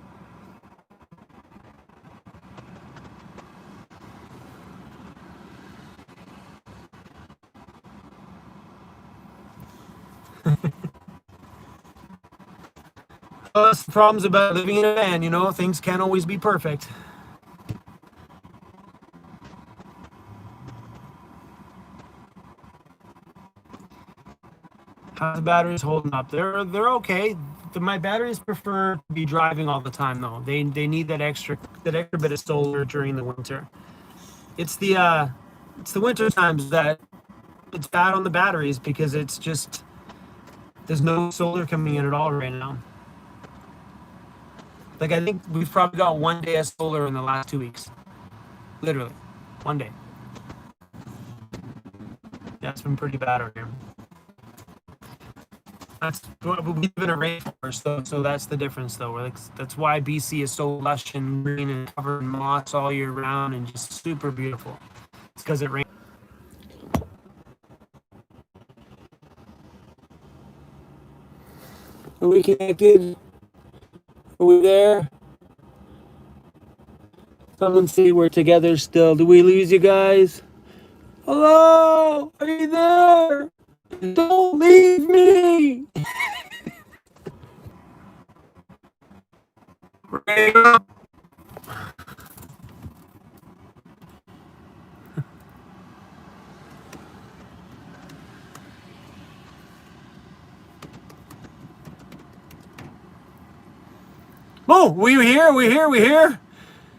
Well, that's the problems about living in a van, you know, things can't always be perfect. How's the batteries holding up? They're okay. My batteries prefer to be driving all the time though. They need that extra bit of solar during the winter. It's the winter times that it's bad on the batteries because it's just there's no solar coming in at all right now. Like, I think we've probably got 1 day of solar in the last 2 weeks. Literally, 1 day. Yeah, it's been pretty bad out here. We live in a rainforest, so that's the difference, though. That's why BC is so lush and green and covered in moss all year round and just super beautiful. It's because it rains. Are we connected? Are we there? Someone say we're together still. Do we lose you guys? Hello? Are you there? Don't leave me! Oh, we're here.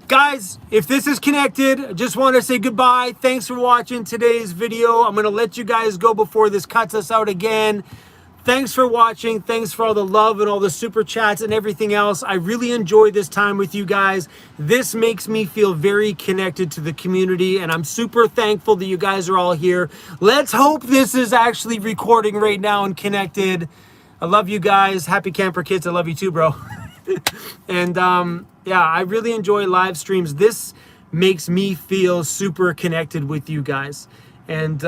Guys, if this is connected, I just want to say goodbye. Thanks for watching today's video. I'm going to let you guys go before this cuts us out again. Thanks for watching. Thanks for all the love and all the super chats and everything else. I really enjoyed this time with you guys. This makes me feel very connected to the community, and I'm super thankful that you guys are all here. Let's hope this is actually recording right now and connected. I love you guys. Happy Camper Kids. I love you too, bro. And yeah, I really enjoy live streams. This makes me feel super connected with you guys. And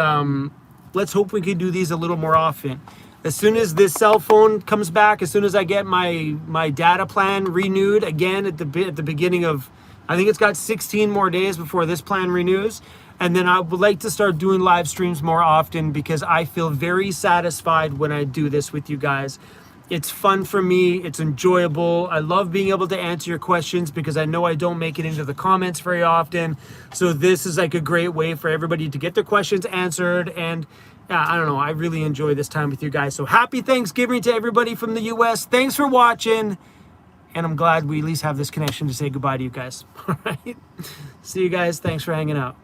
let's hope we can do these a little more often. As soon as this cell phone comes back, as soon as I get my data plan renewed again at the beginning of, I think it's got 16 more days before this plan renews. And then I would like to start doing live streams more often because I feel very satisfied when I do this with you guys. It's fun for me. It's enjoyable. I love being able to answer your questions because I know I don't make it into the comments very often. So this is like a great way for everybody to get their questions answered. And I don't know, I really enjoy this time with you guys. So happy Thanksgiving to everybody from the US. Thanks for watching. And I'm glad we at least have this connection to say goodbye to you guys. All right. See you guys. Thanks for hanging out.